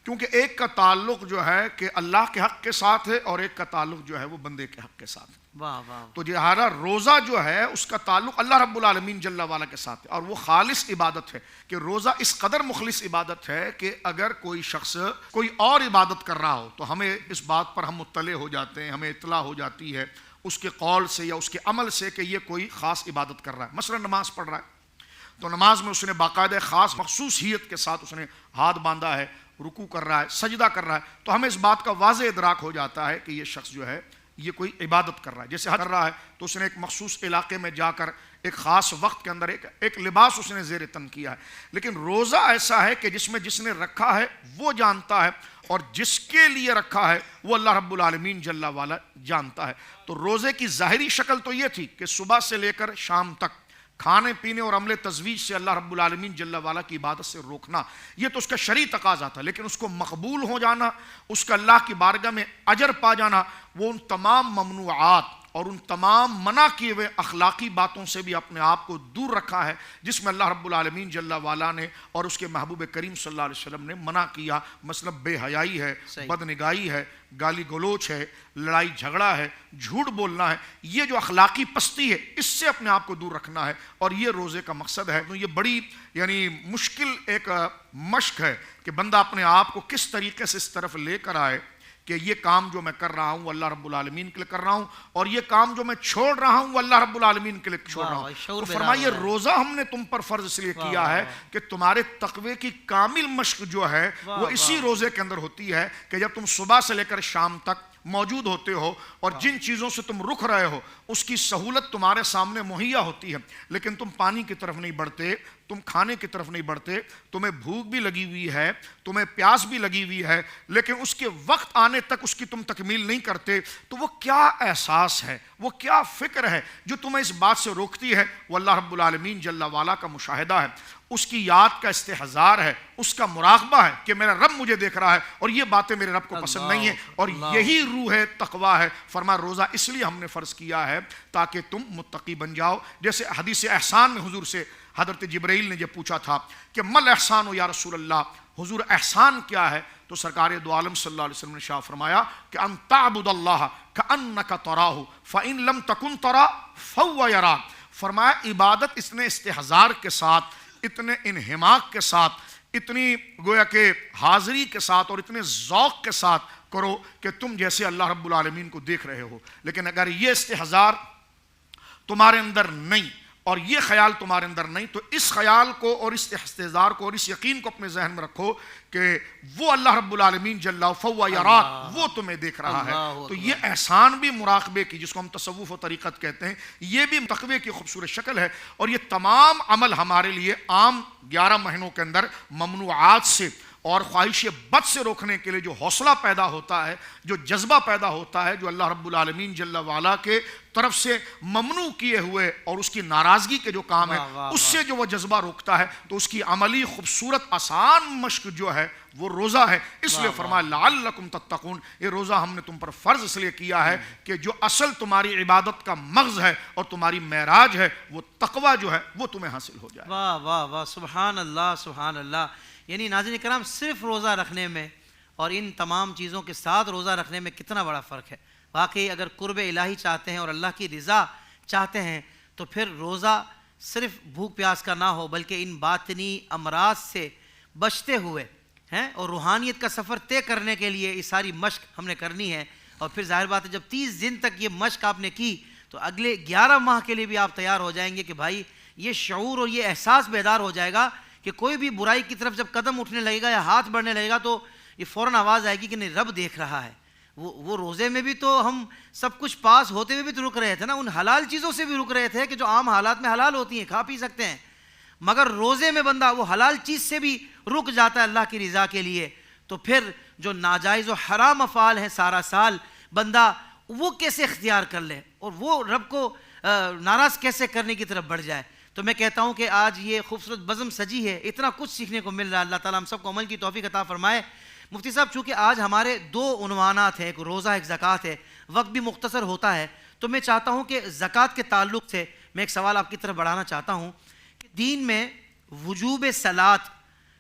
کیونکہ ایک کا تعلق جو ہے کہ اللہ کے حق کے ساتھ ہے اور ایک کا تعلق جو ہے وہ بندے کے حق کے ساتھ ہے۔ واہ واہ، تو لہٰذا روزہ جو ہے اس کا تعلق اللہ رب العالمین جل وعلا کے ساتھ ہے، اور وہ خالص عبادت ہے کہ روزہ اس قدر مخلص عبادت ہے کہ اگر کوئی شخص کوئی اور عبادت کر رہا ہو تو ہمیں اس بات پر ہم مطلع ہو جاتے ہیں، ہمیں اطلاع ہو جاتی ہے اس کے قول سے یا اس کے عمل سے کہ یہ کوئی خاص عبادت کر رہا ہے، مثلا نماز پڑھ رہا ہے تو نماز میں اس نے باقاعدہ خاص مخصوصیت کے ساتھ اس نے ہاتھ باندھا ہے، رکوع کر رہا ہے، سجدہ کر رہا ہے، تو ہمیں اس بات کا واضح ادراک ہو جاتا ہے کہ یہ شخص جو ہے یہ کوئی عبادت کر رہا ہے۔ جیسے حج کر رہا ہے تو اس نے ایک مخصوص علاقے میں جا کر ایک خاص وقت کے اندر ایک لباس اس نے زیر تن کیا ہے، لیکن روزہ ایسا ہے کہ جس میں جس نے رکھا ہے وہ جانتا ہے اور جس کے لیے رکھا ہے وہ اللہ رب العالمین جل وعلا جانتا ہے۔ تو روزے کی ظاہری شکل تو یہ تھی کہ صبح سے لے کر شام تک کھانے پینے اور عمل تزویج سے اللہ رب العالمین جل وعلا کی عبادت سے روکنا، یہ تو اس کا شرعی تقاضا تھا، لیکن اس کو مقبول ہو جانا، اس کا اللہ کی بارگاہ میں اجر پا جانا، وہ ان تمام ممنوعات اور ان تمام منع کیے ہوئے اخلاقی باتوں سے بھی اپنے آپ کو دور رکھا ہے جس میں اللہ رب العالمین جل وعلا نے اور اس کے محبوب کریم صلی اللہ علیہ وسلم نے منع کیا، مثلا بے حیائی ہے، بدنگاہی ہے، گالی گلوچ ہے، لڑائی جھگڑا ہے، جھوٹ بولنا ہے، یہ جو اخلاقی پستی ہے اس سے اپنے آپ کو دور رکھنا ہے، اور یہ روزے کا مقصد ہے۔ تو یہ بڑی یعنی مشکل ایک مشق ہے کہ بندہ اپنے آپ کو کس طریقے سے اس طرف لے کر آئے کہ یہ کام جو میں کر رہا ہوں وہ اللہ رب العالمین کے لیے کر رہا ہوں، اور یہ کام جو میں چھوڑ رہا ہوں وہ اللہ رب العالمین کے لیے چھوڑ رہا ہوں۔ تو فرمائیے روزہ ہم نے تم پر فرض اس لیے کیا ہے کہ تمہارے تقوی کی کامل مشق جو ہے وہ اسی روزے کے اندر ہوتی ہے کہ جب تم صبح سے لے کر شام تک موجود ہوتے ہو اور جن چیزوں سے تم رک رہے ہو اس کی سہولت تمہارے سامنے مہیا ہوتی ہے، لیکن تم پانی کی طرف نہیں بڑھتے، تم کھانے کی طرف نہیں بڑھتے، تمہیں بھوک بھی لگی ہوئی ہے، تمہیں پیاس بھی لگی ہوئی ہے، لیکن اس کے وقت آنے تک اس کی تم تکمیل نہیں کرتے، تو وہ کیا احساس ہے، وہ کیا فکر ہے جو تمہیں اس بات سے روکتی ہے؟ وہ اللہ رب العالمین جل وعلا کا مشاہدہ ہے، اس کی یاد کا استحضار ہے، اس کا مراقبہ ہے کہ میرا رب مجھے دیکھ رہا ہے اور یہ باتیں میرے رب کو پسند نہیں ہیں، اور یہی روح تقویٰ ہے۔ فرمایا روزہ اس لیے ہم نے فرض کیا ہے تاکہ تم متقی بن جاؤ۔ جیسے حدیث احسان میں حضور سے حضرت جبرائیل نے جب پوچھا تھا کہ مل احسان یا رسول اللہ، حضور احسان کیا ہے؟ تو سرکار دو عالم صلی اللہ علیہ وسلم نے شاہ فرمایا کہ ان تعبد اللہ کأنک تراہ فإن لم تکن تراہ فہو یراک۔ فرمایا عبادت اتنے استحضار کے ساتھ، اتنے انہماک کے ساتھ، اتنی گویا کہ حاضری کے ساتھ اور اتنے ذوق کے ساتھ کرو کہ تم جیسے اللہ رب العالمین کو دیکھ رہے ہو۔ لیکن اگر یہ استحضار تمہارے اندر نہیں اور یہ خیال تمہارے اندر نہیں تو اس خیال کو اور اس استحضار کو اور اس یقین کو اپنے ذہن میں رکھو کہ وہ اللہ رب العالمین جل فہو یراک، وہ تمہیں دیکھ رہا ہے۔ تو یہ احسان بھی مراقبے کی، جس کو ہم تصوف و طریقت کہتے ہیں، یہ بھی تقوی کی خوبصورت شکل ہے، اور یہ تمام عمل ہمارے لیے عام 11 مہینوں کے اندر ممنوعات سے اور خواہش بد سے روکنے کے لیے جو حوصلہ پیدا ہوتا ہے، جو جذبہ پیدا ہوتا ہے، جو اللہ رب العالمین جل وعلا کے طرف سے ممنوع کیے ہوئے اور اس کی ناراضگی کے جو کام ہے اس سے جو وہ جذبہ روکتا ہے، تو اس کی عملی خوبصورت آسان مشق جو ہے وہ روزہ ہے. اس لیے فرمایا لعلکم تتقون، یہ روزہ ہم نے تم پر فرض اس لیے کیا ہے کہ جو اصل تمہاری عبادت کا مغز ہے اور تمہاری معراج ہے، وہ تقوی جو ہے وہ تمہیں حاصل ہو جائے. واہ واہ واہ، سبحان اللہ سبحان اللہ. یعنی ناظرین کرام، صرف روزہ رکھنے میں اور ان تمام چیزوں کے ساتھ روزہ رکھنے میں کتنا بڑا فرق ہے. واقعی اگر قرب الہی چاہتے ہیں اور اللہ کی رضا چاہتے ہیں تو پھر روزہ صرف بھوک پیاس کا نہ ہو، بلکہ ان باطنی امراض سے بچتے ہوئے ہیں اور روحانیت کا سفر طے کرنے کے لیے یہ ساری مشق ہم نے کرنی ہے. اور پھر ظاہر بات ہے جب 30 دن تک یہ مشق آپ نے کی تو اگلے 11 ماہ کے لیے بھی آپ تیار ہو جائیں گے کہ بھائی یہ شعور اور یہ احساس بیدار ہو جائے گا کہ کوئی بھی برائی کی طرف جب قدم اٹھنے لگے گا یا ہاتھ بڑھنے لگے گا تو یہ فوراً آواز آئے گی کہ نہیں، رب دیکھ رہا ہے. وہ روزے میں بھی تو ہم سب کچھ پاس ہوتے ہوئے بھی تو رک رہے تھے نا، ان حلال چیزوں سے بھی رک رہے تھے کہ جو عام حالات میں حلال ہوتی ہیں، کھا پی سکتے ہیں، مگر روزے میں بندہ وہ حلال چیز سے بھی رک جاتا ہے اللہ کی رضا کے لیے. تو پھر جو ناجائز و حرام افعال ہیں سارا سال بندہ وہ کیسے اختیار کر لے اور وہ رب کو ناراض کیسے کرنے کی طرف بڑھ جائے. تو میں کہتا ہوں کہ آج یہ خوبصورت بزم سجی ہے، اتنا کچھ سیکھنے کو مل رہا ہے. اللہ تعالیٰ ہم سب کو عمل کی توفیق عطا فرمائے. مفتی صاحب، چونکہ آج ہمارے 2 عنوانات ہیں، ایک روزہ ایک زکوٰۃ ہے، وقت بھی مختصر ہوتا ہے، تو میں چاہتا ہوں کہ زکوٰۃ کے تعلق سے میں ایک سوال آپ کی طرف بڑھانا چاہتا ہوں کہ دین میں وجوب صلاۃ،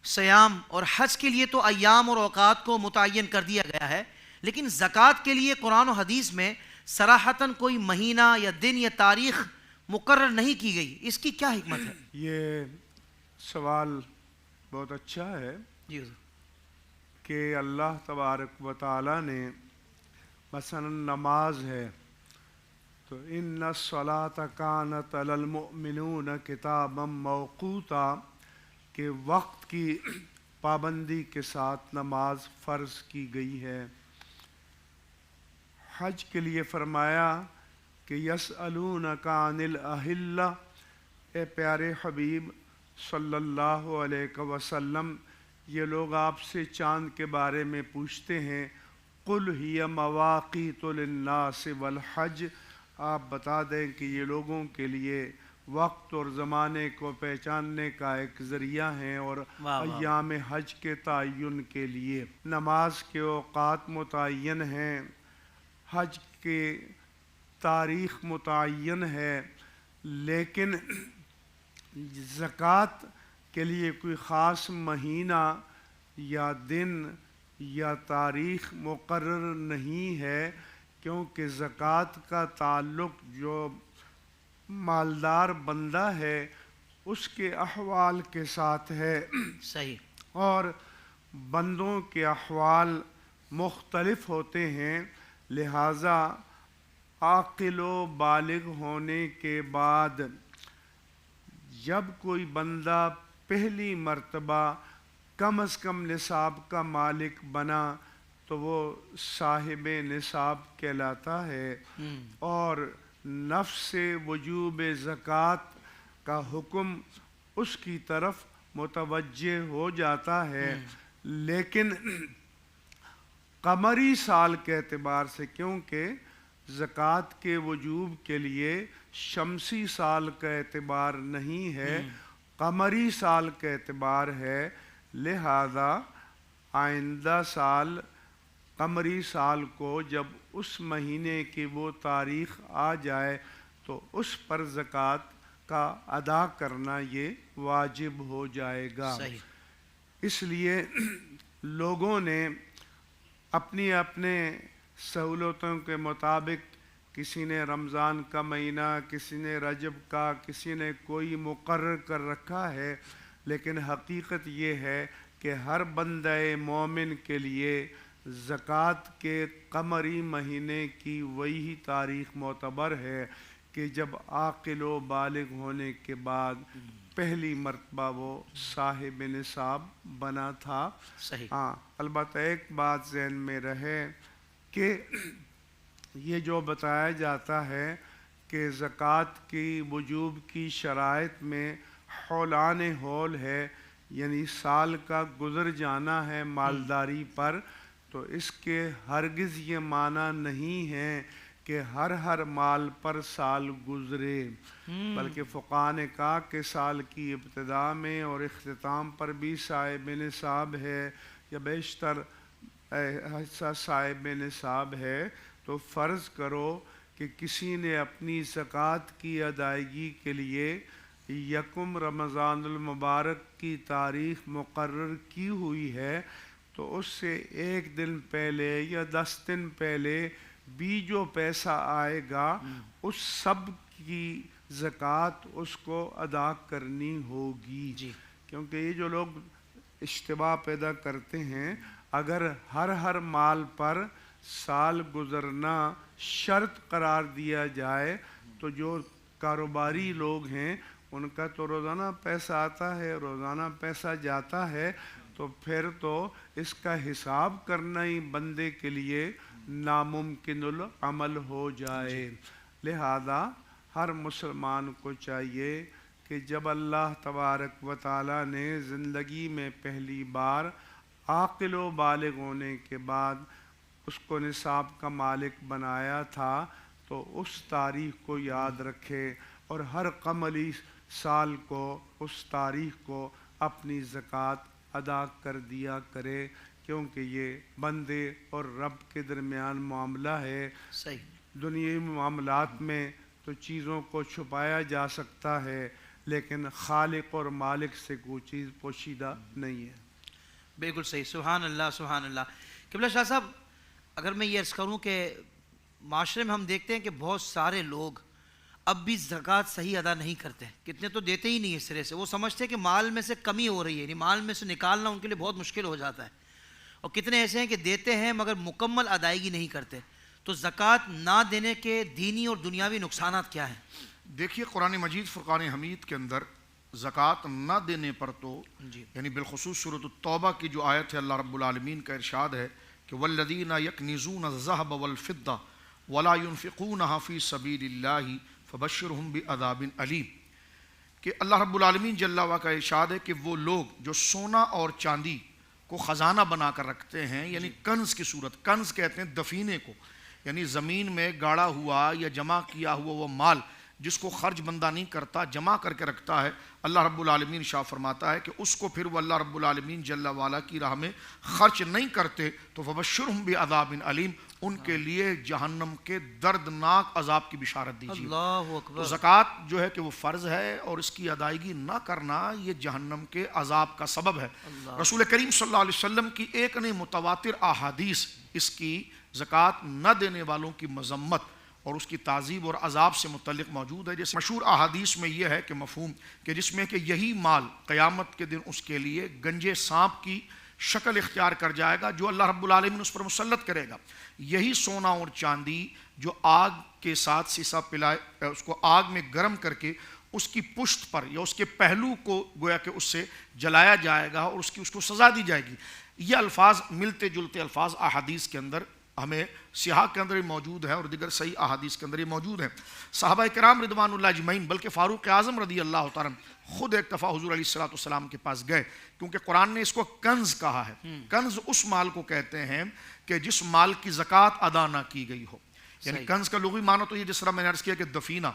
صیام اور حج کے لیے تو ایام اور اوقات کو متعین کر دیا گیا ہے، لیکن زکوٰۃ کے لیے قرآن و حدیث میں صراحتاً کوئی مہینہ یا دن یا تاریخ مقرر نہیں کی گئی. اس کی کیا حکمت ہے؟ یہ سوال بہت اچھا ہے جی حضور. کہ اللہ تبارک و تعالیٰ نے مثلا نماز ہے تو ان الصلاۃ کانت علی المؤمنون کتابا موقوتا، کہ وقت کی پابندی کے ساتھ نماز فرض کی گئی ہے. حج کے لیے فرمایا کہ یسألونک عن الاہلہ، اے پیارے حبیب صلی اللہ علیہ وسلم، یہ لوگ آپ سے چاند کے بارے میں پوچھتے ہیں. قل ہی مواقیت للناس والحج، آپ بتا دیں کہ یہ لوگوں کے لیے وقت اور زمانے کو پہچاننے کا ایک ذریعہ ہیں اور ایام حج کے تعین کے لیے. نماز کے اوقات متعین ہیں، حج کے تاریخ متعین ہے، لیکن زکوٰۃ کے لیے کوئی خاص مہینہ یا دن یا تاریخ مقرر نہیں ہے، کیونکہ زکوٰۃ کا تعلق جو مالدار بندہ ہے اس کے احوال کے ساتھ ہے. صحیح. اور بندوں کے احوال مختلف ہوتے ہیں، لہٰذا عاقل و بالغ ہونے کے بعد جب کوئی بندہ پہلی مرتبہ کم از کم نصاب کا مالک بنا تو وہ صاحب نصاب کہلاتا ہے، اور نفس وجوب زکوٰۃ کا حکم اس کی طرف متوجہ ہو جاتا ہے. لیکن قمری سال کے اعتبار سے، کیونکہ زکوٰۃ کے وجوب کے لیے شمسی سال کا اعتبار نہیں ہے، قمری سال کا اعتبار ہے، لہذا آئندہ سال قمری سال کو جب اس مہینے کی وہ تاریخ آ جائے تو اس پر زکوٰۃ کا ادا کرنا یہ واجب ہو جائے گا. صحیح. اس لیے لوگوں نے اپنی اپنے سہولتوں کے مطابق، کسی نے رمضان کا مہینہ، کسی نے رجب کا، کسی نے کوئی مقرر کر رکھا ہے، لیکن حقیقت یہ ہے کہ ہر بندہ مومن کے لیے زکوٰۃ کے قمری مہینے کی وہی تاریخ معتبر ہے کہ جب عاقل و بالغ ہونے کے بعد پہلی مرتبہ وہ صاحب نصاب بنا تھا. صحیح. ہاں، البتہ ایک بات ذہن میں رہے کہ یہ جو بتایا جاتا ہے کہ زکوٰۃ کی وجوب کی شرائط میں حولان ہول ہے، یعنی سال کا گزر جانا ہے مالداری پر، تو اس کے ہرگز یہ معنی نہیں ہے کہ ہر مال پر سال گزرے، بلکہ فقہاء نے کہا کہ سال کی ابتدا میں اور اختتام پر بھی صاحب نصاب ہے یا بیشتر حصہ صاحب نصاب ہے۔ تو فرض کرو کہ کسی نے اپنی زکوٰۃ کی ادائیگی کے لیے یکم رمضان المبارک کی تاریخ مقرر کی ہوئی ہے، تو اس سے ایک دن پہلے یا 10 دن پہلے بھی جو پیسہ آئے گا اس سب کی زکوٰۃ اس کو ادا کرنی ہوگی۔ کیونکہ یہ جو لوگ اشتباہ پیدا کرتے ہیں، اگر ہر مال پر سال گزرنا شرط قرار دیا جائے تو جو کاروباری لوگ ہیں ان کا تو روزانہ پیسہ آتا ہے، روزانہ پیسہ جاتا ہے، تو پھر تو اس کا حساب کرنا ہی بندے کے لیے ناممکن العمل ہو جائے۔ لہذا ہر مسلمان کو چاہیے کہ جب اللہ تبارک و تعالیٰ نے زندگی میں پہلی بار عاقل و بالغ ہونے کے بعد اس کو نصاب کا مالک بنایا تھا، تو اس تاریخ کو یاد رکھے اور ہر قمری سال کو اس تاریخ کو اپنی زکوٰۃ ادا کر دیا کرے، کیونکہ یہ بندے اور رب کے درمیان معاملہ ہے۔ دنیاوی معاملات میں تو چیزوں کو چھپایا جا سکتا ہے، لیکن خالق اور مالک سے کوئی چیز پوشیدہ نہیں ہے۔ بالکل صحیح، سبحان اللہ سبحان اللہ۔ قبلہ شاہ صاحب، اگر میں یہ عرض کروں کہ معاشرے میں ہم دیکھتے ہیں کہ بہت سارے لوگ اب بھی زکوٰۃ صحیح ادا نہیں کرتے، کتنے تو دیتے ہی نہیں اس طرح سے، وہ سمجھتے ہیں کہ مال میں سے کمی ہو رہی ہے، یعنی مال میں سے نکالنا ان کے لیے بہت مشکل ہو جاتا ہے، اور کتنے ایسے ہیں کہ دیتے ہیں مگر مکمل ادائیگی نہیں کرتے۔ تو زکوٰۃ نہ دینے کے دینی اور دنیاوی نقصانات کیا ہیں؟ دیکھیے قرآن مجید فرقان حمید کے اندر زکوٰۃ نہ دینے پر تو یعنی بالخصوص سورۃ التوبہ کی جو آیت ہے، اللہ رب العالمین کا ارشاد ہے کہ والذین یکنزون الذھب والفضہ ولا ينفقونها فی سبیل اللہ فبشرہم بعذاب علیم، کہ اللہ رب العالمین جل وعلا کا ارشاد ہے کہ وہ لوگ جو سونا اور چاندی کو خزانہ بنا کر رکھتے ہیں، یعنی کنز کی صورت، کنز کہتے ہیں دفینے کو، یعنی زمین میں گاڑا ہوا یا جمع کیا ہوا وہ مال جس کو خرچ بندہ نہیں کرتا، جمع کر کے رکھتا ہے، اللہ رب العالمین شاہ فرماتا ہے کہ اس کو پھر وہ اللہ رب العالمین جل وعلا کی راہ میں خرچ نہیں کرتے تو فبشرہم بعذاب علیم، ان کے لیے جہنم کے دردناک عذاب کی بشارت دیجیے۔ اللہ اکبر۔ تو زکوٰۃ جو ہے کہ وہ فرض ہے، اور اس کی ادائیگی نہ کرنا یہ جہنم کے عذاب کا سبب ہے۔ رسول کریم صلی اللہ علیہ وسلم کی ایک نہیں متواتر احادیث اس کی زکوٰۃ نہ دینے والوں کی مذمت اور اس کی تعذیب اور عذاب سے متعلق موجود ہے۔ جیسے مشہور احادیث میں یہ ہے کہ مفہوم کہ جس میں کہ یہی مال قیامت کے دن اس کے لیے گنجے سانپ کی شکل اختیار کر جائے گا جو اللہ رب العالمین اس پر مسلط کرے گا، یہی سونا اور چاندی جو آگ کے ساتھ سیسا پلائے، اس کو آگ میں گرم کر کے اس کی پشت پر یا اس کے پہلو کو گویا کہ اس سے جلایا جائے گا اور اس کو سزا دی جائے گی۔ یہ الفاظ ملتے جلتے الفاظ احادیث کے اندر ہمیں سیاح کے اندر موجود ہے اور دیگر صحیح احادیث کے اندر یہ موجود ہیں۔ صحابہ کرام رضوان اللہ اجمعین بلکہ فاروق اعظم رضی اللہ تعالیٰ خود ایک دفعہ حضور علیہ السلام کے پاس گئے، کیونکہ قرآن نے اس کو کنز کہا ہے۔ کنز اس مال کو کہتے ہیں کہ جس مال کی زکوٰۃ ادا نہ کی گئی ہو، یعنی کنز کا لغوی معنی تو یہ جس طرح میں نے عرض کیا کہ دفینہ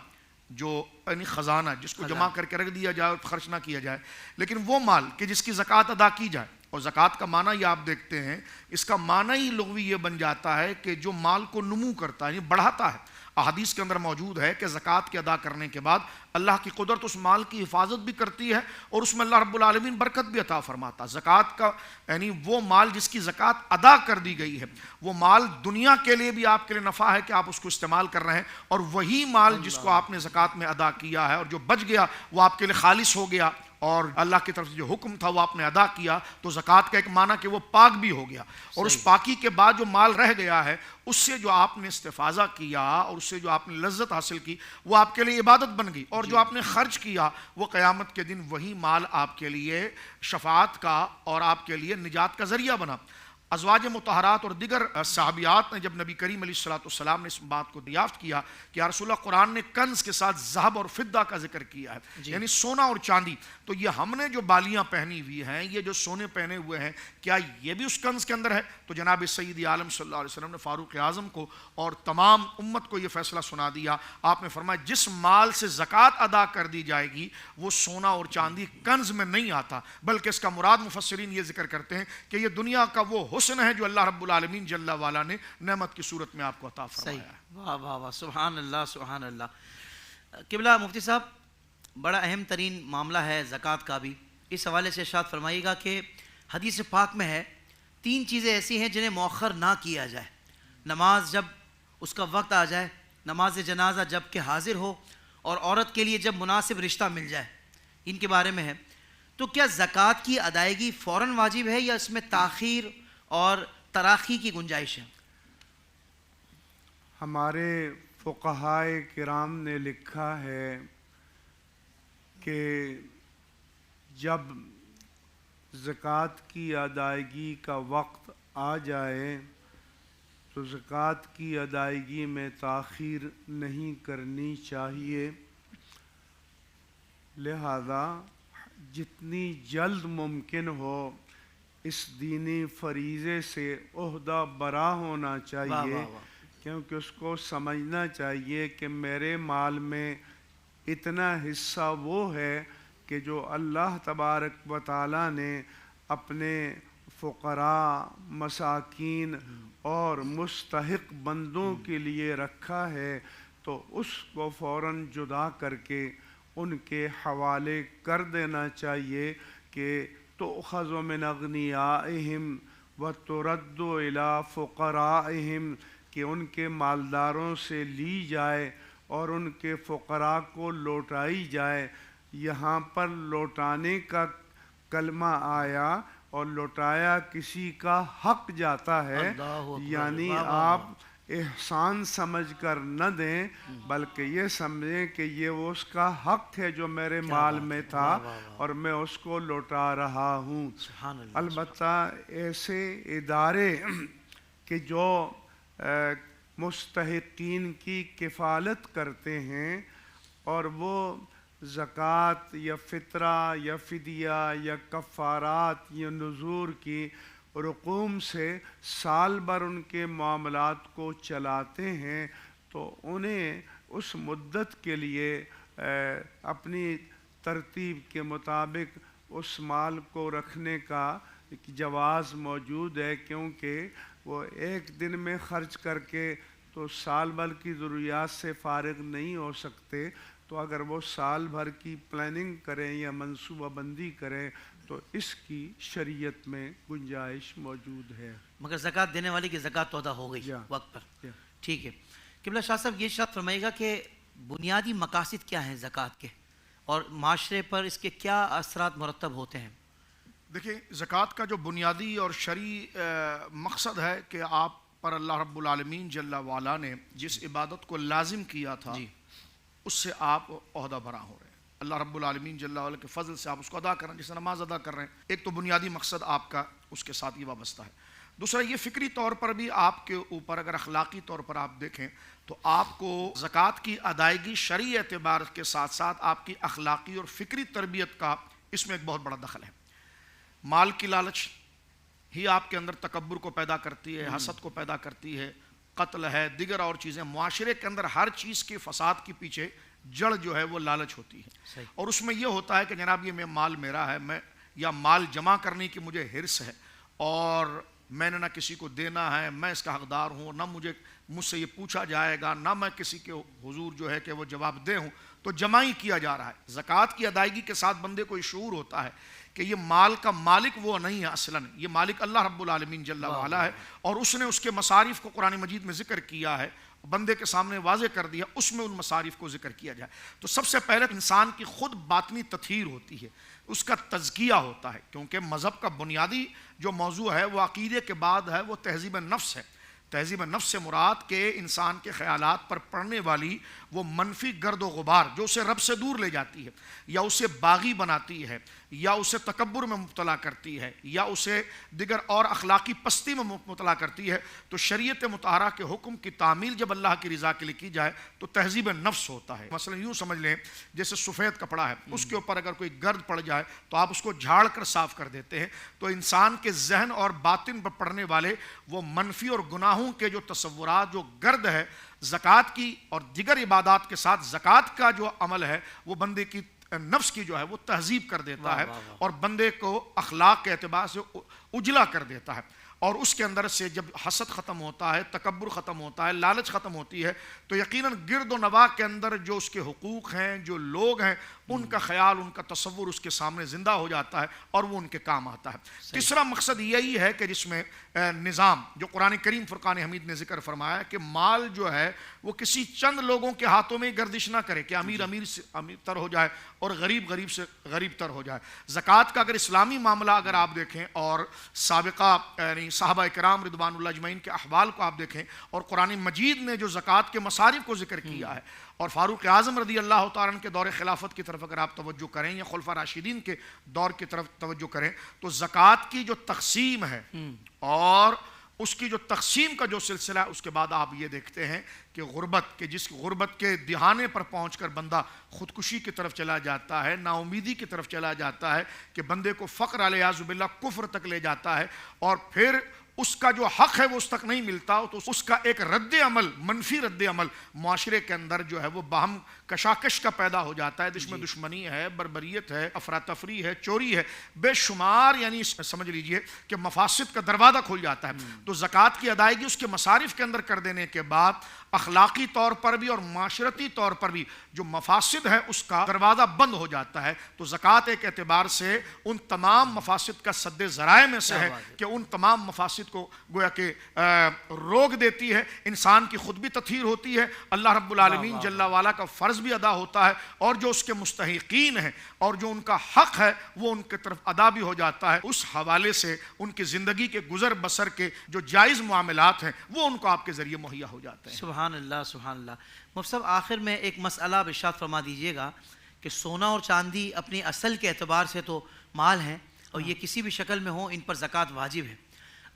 جو یعنی خزانہ جس کو جمع کر کے رکھ دیا جائے اور خرچ نہ کیا جائے، لیکن وہ مال کہ جس کی زکوٰۃ ادا کی جائے، اور زکوٰۃ کا معنی یہ آپ دیکھتے ہیں، اس کا معنی ہی لغوی یہ بن جاتا ہے کہ جو مال کو نمو کرتا ہے، یعنی بڑھاتا ہے۔ احادیث کے اندر موجود ہے کہ زکوٰۃ کے ادا کرنے کے بعد اللہ کی قدرت اس مال کی حفاظت بھی کرتی ہے اور اس میں اللہ رب العالمین برکت بھی عطا فرماتا ہے۔ زکوٰۃ کا یعنی وہ مال جس کی زکوٰۃ ادا کر دی گئی ہے، وہ مال دنیا کے لیے بھی آپ کے لیے نفع ہے کہ آپ اس کو استعمال کر رہے ہیں، اور وہی مال جس کو آپ نے زکوٰۃ میں ادا کیا ہے اور جو بچ گیا وہ آپ کے لیے خالص ہو گیا اور اللہ کی طرف سے جو حکم تھا وہ آپ نے ادا کیا، تو زکوٰۃ کا ایک معنی کہ وہ پاک بھی ہو گیا، اور اس پاکی کے بعد جو مال رہ گیا ہے اس سے جو آپ نے استفاضہ کیا اور اس سے جو آپ نے لذت حاصل کی وہ آپ کے لیے عبادت بن گئی، اور جو آپ نے خرچ کیا وہ قیامت کے دن وہی مال آپ کے لیے شفاعت کا اور آپ کے لیے نجات کا ذریعہ بنا۔ ازواج مطہرات اور دیگر صحابیات نے جب نبی کریم علیہ السلام نے اس بات کو دریافت کیا کہ یا رسول اللہ کنز نے کنز کے ساتھ ذہب اور فضہ کا ذکر کیا ہے، یعنی سونا اور چاندی، تو یہ ہم نے جو بالیاں پہنی ہوئی ہیں، یہ جو سونے پہنے ہوئے ہیں، کیا یہ بھی اس کنز کے اندر ہے؟ تو جناب سید عالم صلی اللہ علیہ وسلم نے فاروق اعظم کو اور تمام امت کو یہ فیصلہ سنا دیا. آپ نے فرمایا جس مال سے زکوٰۃ ادا کر دی جائے گی وہ سونا اور چاندی کنز میں نہیں آتا، بلکہ اس کا مراد مفسرین یہ ذکر کرتے ہیں کہ یہ دنیا کا وہ حسن ہے جو اللہ رب العالمین جل وعلا نے نعمت کی صورت میں آپ کو عطا فرمایا ہے. واہ واہ واہ، سبحان اللہ سبحان اللہ. قبلہ مفتی صاحب، بڑا اہم ترین معاملہ ہے زکوٰۃ کا بھی. اس حوالے سے ارشاد فرمائیے گا کہ حدیث پاک میں ہے 3 چیزیں ایسی ہیں جنہیں مؤخر نہ کیا جائے. نماز جب اس کا وقت آ جائے، نماز جنازہ جب کہ حاضر ہو، اور عورت کے لیے جب مناسب رشتہ مل جائے، ان کے بارے میں ہے. تو کیا زکوٰۃ کی ادائیگی فوراً واجب ہے یا اس میں تاخیر اور تراخی کی گنجائش ہے؟ ہمارے فقہائے کرام نے لکھا ہے کہ جب زکوٰۃ کی ادائیگی کا وقت آ جائے تو زکوٰۃ کی ادائیگی میں تاخیر نہیں کرنی چاہیے، لہذا جتنی جلد ممکن ہو اس دینی فریضے سے عہدہ برا ہونا چاہیے، کیونکہ اس کو سمجھنا چاہیے کہ میرے مال میں اتنا حصہ وہ ہے کہ جو اللہ تبارک و تعالیٰ نے اپنے فقراء، مساکین اور مستحق بندوں کے لیے رکھا ہے، تو اس کو فوراً جدا کر کے ان کے حوالے کر دینا چاہیے کہ تؤخذ من اغنیائہم وترد الی فقرائہم، کہ ان کے مالداروں سے لی جائے اور ان کے فقراء کو لوٹائی جائے. یہاں پر لوٹانے کا کلمہ آیا اور لوٹایا کسی کا حق جاتا ہے، یعنی آپ احسان سمجھ کر نہ دیں بلکہ یہ سمجھیں کہ یہ وہ اس کا حق ہے جو میرے مال میں تھا اور میں اس کو لوٹا رہا ہوں. البتہ ایسے ادارے کہ جو مستحقین کی کفالت کرتے ہیں اور وہ زکوٰۃ یا فطرہ یا فدیہ یا کفارات یا نذور کی رقوم سے سال بھر ان کے معاملات کو چلاتے ہیں، تو انہیں اس مدت کے لیے اپنی ترتیب کے مطابق اس مال کو رکھنے کا جواز موجود ہے، کیونکہ وہ ایک دن میں خرچ کر کے تو سال بھر کی ضروریات سے فارغ نہیں ہو سکتے. تو اگر وہ سال بھر کی پلاننگ کریں یا منصوبہ بندی کریں تو اس کی شریعت میں گنجائش موجود ہے. مگر زکوٰۃ دینے والے کی زکوٰۃ تو ادا ہو گئی وقت پر. ٹھیک ہے. قبلہ شاہ صاحب، یہ ارشاد فرمائیے گا کہ بنیادی مقاصد کیا ہیں زکوٰۃ کے، اور معاشرے پر اس کے کیا اثرات مرتب ہوتے ہیں؟ دیکھیں، زکوٰۃ کا جو بنیادی اور شرعی مقصد ہے کہ آپ پر اللہ رب العالمین جل وعلا نے جس عبادت کو لازم کیا تھا اس سے آپ عہدہ برا ہو رہے ہیں. اللہ رب العالمین جل وعلا کے فضل سے آپ اس کو ادا کر رہے ہیں، جیسے نماز ادا کر رہے ہیں. ایک تو بنیادی مقصد آپ کا اس کے ساتھ یہ وابستہ ہے. دوسرا یہ فکری طور پر بھی آپ کے اوپر، اگر اخلاقی طور پر آپ دیکھیں تو آپ کو زکوٰۃ کی ادائیگی شرعی اعتبار کے ساتھ ساتھ آپ کی اخلاقی اور فکری تربیت کا اس میں ایک بہت بڑا دخل ہے. مال کی لالچ ہی آپ کے اندر تکبر کو پیدا کرتی ہے، حسد کو پیدا کرتی ہے، قتل ہے، دیگر اور چیزیں. معاشرے کے اندر ہر چیز کے فساد کے پیچھے جڑ جو ہے وہ لالچ ہوتی ہے، اور اس میں یہ ہوتا ہے کہ جناب یہ مال میرا ہے، میں یا مال جمع کرنے کی مجھے حرص ہے اور میں نے نہ کسی کو دینا ہے، میں اس کا حقدار ہوں، نہ مجھ سے یہ پوچھا جائے گا، نہ میں کسی کے حضور جو ہے کہ وہ جواب دے ہوں، تو جمع ہی کیا جا رہا ہے. زکوٰۃ کی ادائیگی کے ساتھ بندے کو یہ شعور ہوتا ہے کہ یہ مال کا مالک وہ نہیں ہے، اصلاً یہ مالک اللہ رب العالمین جل وعلا ہے، اور اس نے اس کے مصارف کو قرآن مجید میں ذکر کیا ہے، بندے کے سامنے واضح کر دیا، اس میں ان مصارف کو ذکر کیا جائے. تو سب سے پہلے انسان کی خود باطنی تطہیر ہوتی ہے، اس کا تزکیہ ہوتا ہے، کیونکہ مذہب کا بنیادی جو موضوع ہے وہ عقیدے کے بعد ہے، وہ تہذیب نفس ہے. تہذیب نفس سے مراد کہ انسان کے خیالات پر پڑنے والی وہ منفی گرد و غبار جو اسے رب سے دور لے جاتی ہے، یا اسے باغی بناتی ہے، یا اسے تکبر میں مبتلا کرتی ہے یا اسے دیگر اور اخلاقی پستی میں مبتلا کرتی ہے، تو شریعت مطہرہ کے حکم کی تعمیل جب اللہ کی رضا کے لیے کی جائے تو تہذیب نفس ہوتا ہے۔ مثلا یوں سمجھ لیں جیسے سفید کپڑا ہے، اس کے اوپر اگر کوئی گرد پڑ جائے تو آپ اس کو جھاڑ کر صاف کر دیتے ہیں، تو انسان کے ذہن اور باطن پر پڑنے والے وہ منفی اور گناہوں کے جو تصورات، جو گرد ہے زکوٰۃ کی اور دیگر عبادات کے ساتھ زکوٰۃ کا جو عمل ہے وہ بندے کی نفس کی جو ہے وہ تہذیب کر دیتا ہے اور بندے کو اخلاق کے اعتبار سے اجلا کر دیتا ہے، اور اس کے اندر سے جب حسد ختم ہوتا ہے، تکبر ختم ہوتا ہے، لالچ ختم ہوتی ہے، تو یقیناً گرد و نواح کے اندر جو اس کے حقوق ہیں، جو لوگ ہیں، ان کا خیال، ان کا تصور اس کے سامنے زندہ ہو جاتا ہے اور وہ ان کے کام آتا ہے۔ تیسرا مقصد یہی ہے کہ جس میں نظام جو قرآن کریم فرقان حمید نے ذکر فرمایا کہ مال جو ہے وہ کسی چند لوگوں کے ہاتھوں میں گردش نہ کرے کہ امیر امیر سے امیر تر ہو جائے اور غریب غریب سے غریب تر ہو جائے۔ زکوٰۃ کا اگر اسلامی معاملہ اگر آپ دیکھیں اور سابقہ یعنی صحابہ کرام رضوان اللہ اجمعین کے احوال کو آپ دیکھیں اور قرآن مجید نے جو زکوٰۃ کے مصارف کو ذکر کیا ہے اور فاروق اعظم رضی اللہ تعالیٰ عنہ کے دور خلافت کی طرف اگر آپ توجہ کریں یا خلفاء راشدین کے دور کی طرف توجہ کریں تو زکوٰۃ کی جو تقسیم ہے اور اس کی جو تقسیم کا جو سلسلہ ہے، اس کے بعد آپ یہ دیکھتے ہیں کہ غربت کے جس غربت کے دہانے پر پہنچ کر بندہ خودکشی کی طرف چلا جاتا ہے، نا امیدی کی طرف چلا جاتا ہے کہ بندے کو فقر علیہ باللہ کفر تک لے جاتا ہے، اور پھر اس کا جو حق ہے وہ اس تک نہیں ملتا، تو اس کا ایک رد عمل، منفی رد عمل معاشرے کے اندر جو ہے وہ باہم کشاکش کا پیدا ہو جاتا ہے، جس میں دشمنی ہے، بربریت ہے، افراتفری ہے، چوری ہے، بے شمار یعنی سمجھ لیجئے کہ مفاسد کا دروازہ کھل جاتا ہے۔ تو زکوٰۃ کی ادائیگی اس کے مصارف کے اندر کر دینے کے بعد اخلاقی طور پر بھی اور معاشرتی طور پر بھی جو مفاسد ہے اس کا دروازہ بند ہو جاتا ہے۔ تو زکوٰۃ ایک اعتبار سے ان تمام مفاسد کا سد ذرائع میں سے ہے کہ ان تمام مفاسد کو گویا کہ روک دیتی ہے، انسان کی خود بھی تطہیر ہوتی ہے، اللہ رب العالمین جل وعلا کا فرض بھی ادا ہوتا ہے، اور جو اس کے مستحقین ہیں اور جو ان کا حق ہے وہ ان کی طرف ادا بھی ہو جاتا ہے۔ اس حوالے سے ان کی زندگی کے گزر بسر کے جو جائز معاملات ہیں وہ ان کو آپ کے ذریعے مہیا ہو جاتے ہیں۔ سبحان اللہ سبحان اللہ۔ مفتی صاحب آخر میں ایک مسئلہ ارشاد فرما دیجئے گا کہ سونا اور چاندی اپنی اصل کے اعتبار سے تو مال ہیں اور یہ کسی بھی شکل میں ہو ان پر زکوٰۃ واجب ہے۔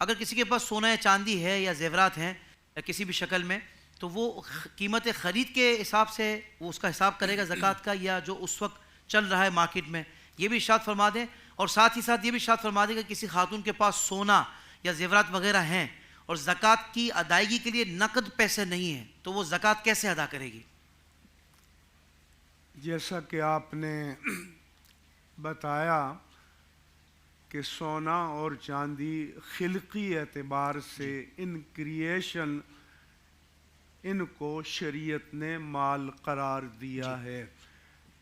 اگر کسی کے پاس سونا یا چاندی ہے یا زیورات ہیں یا کسی بھی شکل میں، تو وہ قیمت خرید کے حساب سے وہ اس کا حساب کرے گا زکوٰۃ کا، یا جو اس وقت چل رہا ہے مارکیٹ میں، یہ بھی ارشاد فرما دیں۔ اور ساتھ ہی ساتھ یہ بھی ارشاد فرما دیں کہ کسی خاتون کے پاس سونا یا زیورات وغیرہ ہیں اور زکوٰۃ کی ادائیگی کے لیے نقد پیسے نہیں ہیں تو وہ زکوٰۃ کیسے ادا کرے گی؟ جیسا کہ آپ نے بتایا کہ سونا اور چاندی خلقی اعتبار سے ان کریشن ان کو شریعت نے مال قرار دیا ہے،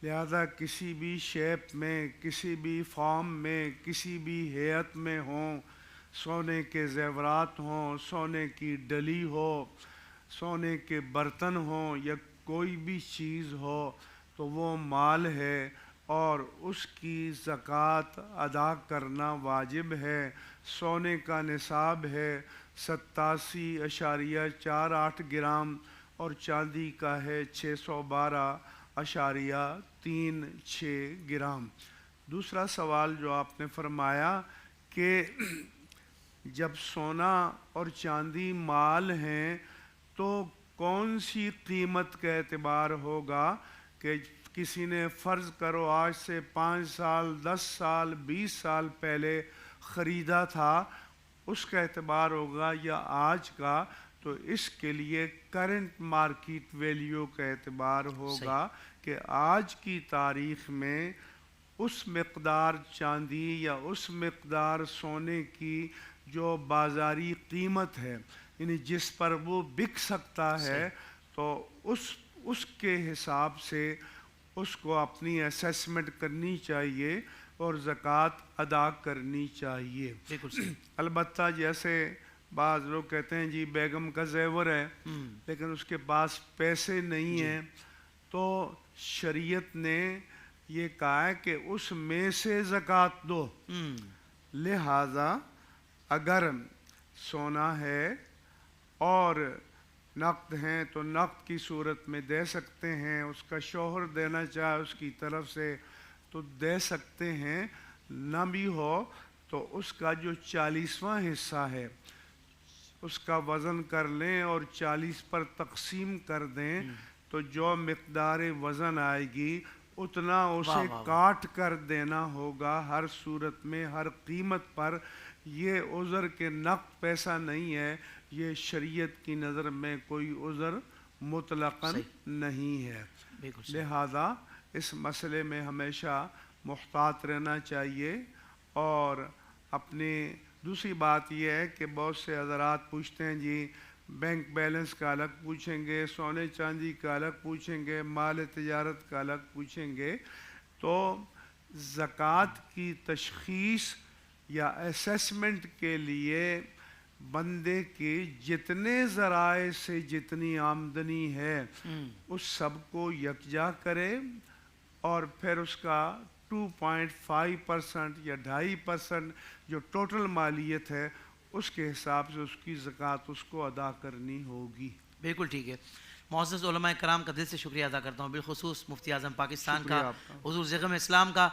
لہذا کسی بھی شیپ میں، کسی بھی فارم میں، کسی بھی ہیئت میں ہوں، سونے کے زیورات ہوں، سونے کی ڈلی ہو، سونے کے برتن ہوں یا کوئی بھی چیز ہو، تو وہ مال ہے اور اس کی زکوٰۃ ادا کرنا واجب ہے۔ سونے کا نصاب ہے 87.48 گرام اور چاندی کا ہے 612.36 گرام۔ دوسرا سوال جو آپ نے فرمایا کہ جب سونا اور چاندی مال ہیں تو کون سی قیمت کا اعتبار ہوگا کہ کسی نے فرض کرو آج سے 5 سال 10 سال 20 سال پہلے خریدا تھا، اس کا اعتبار ہوگا یا آج کا؟ تو اس کے لیے کرنٹ مارکیٹ ویلیو کا اعتبار ہوگا کہ آج کی تاریخ میں اس مقدار چاندی یا اس مقدار سونے کی جو بازاری قیمت ہے، یعنی جس پر وہ بک سکتا ہے، تو اس کے حساب سے اس کو اپنی اسیسمنٹ کرنی چاہیے اور زکوٰۃ ادا کرنی چاہیے۔ البتہ جیسے بعض لوگ کہتے ہیں جی بیگم کا زیور ہے لیکن اس کے پاس پیسے نہیں ہیں، تو شریعت نے یہ کہا ہے کہ اس میں سے زکوٰۃ دو۔ لہذا اگر سونا ہے اور نقد ہیں تو نقد کی صورت میں دے سکتے ہیں، اس کا شوہر دینا چاہے اس کی طرف سے تو دے سکتے ہیں، نہ بھی ہو تو اس کا جو 40واں حصہ ہے اس کا وزن کر لیں اور 40 پر تقسیم کر دیں، تو جو مقدار وزن آئے گی اتنا اسے کاٹ کر دینا ہوگا ہر صورت میں، ہر قیمت پر۔ یہ عذر کے نقد پیسہ نہیں ہے، یہ شریعت کی نظر میں کوئی عذر مطلقاً نہیں ہے۔ لہذا اس مسئلے میں ہمیشہ محتاط رہنا چاہیے۔ اور اپنے دوسری بات یہ ہے کہ بہت سے حضرات پوچھتے ہیں جی بینک بیلنس کا الگ پوچھیں گے، سونے چاندی کا الگ پوچھیں گے، مال تجارت کا الگ پوچھیں گے، تو زکوٰۃ کی تشخیص یا اسیسمنٹ کے لیے بندے کی جتنے ذرائع سے جتنی آمدنی ہے اس سب کو یکجا کرے، اور پھر اس کا 2.5% یا 2.5% جو ٹوٹل مالیت ہے اس کے حساب سے اس کی زکوٰۃ اس کو ادا کرنی ہوگی۔ بالکل ٹھیک ہے۔ معزز علماء کرام کا دل سے شکریہ ادا کرتا ہوں، بالخصوص مفتی اعظم پاکستان کا، حضور زغم اسلام کا۔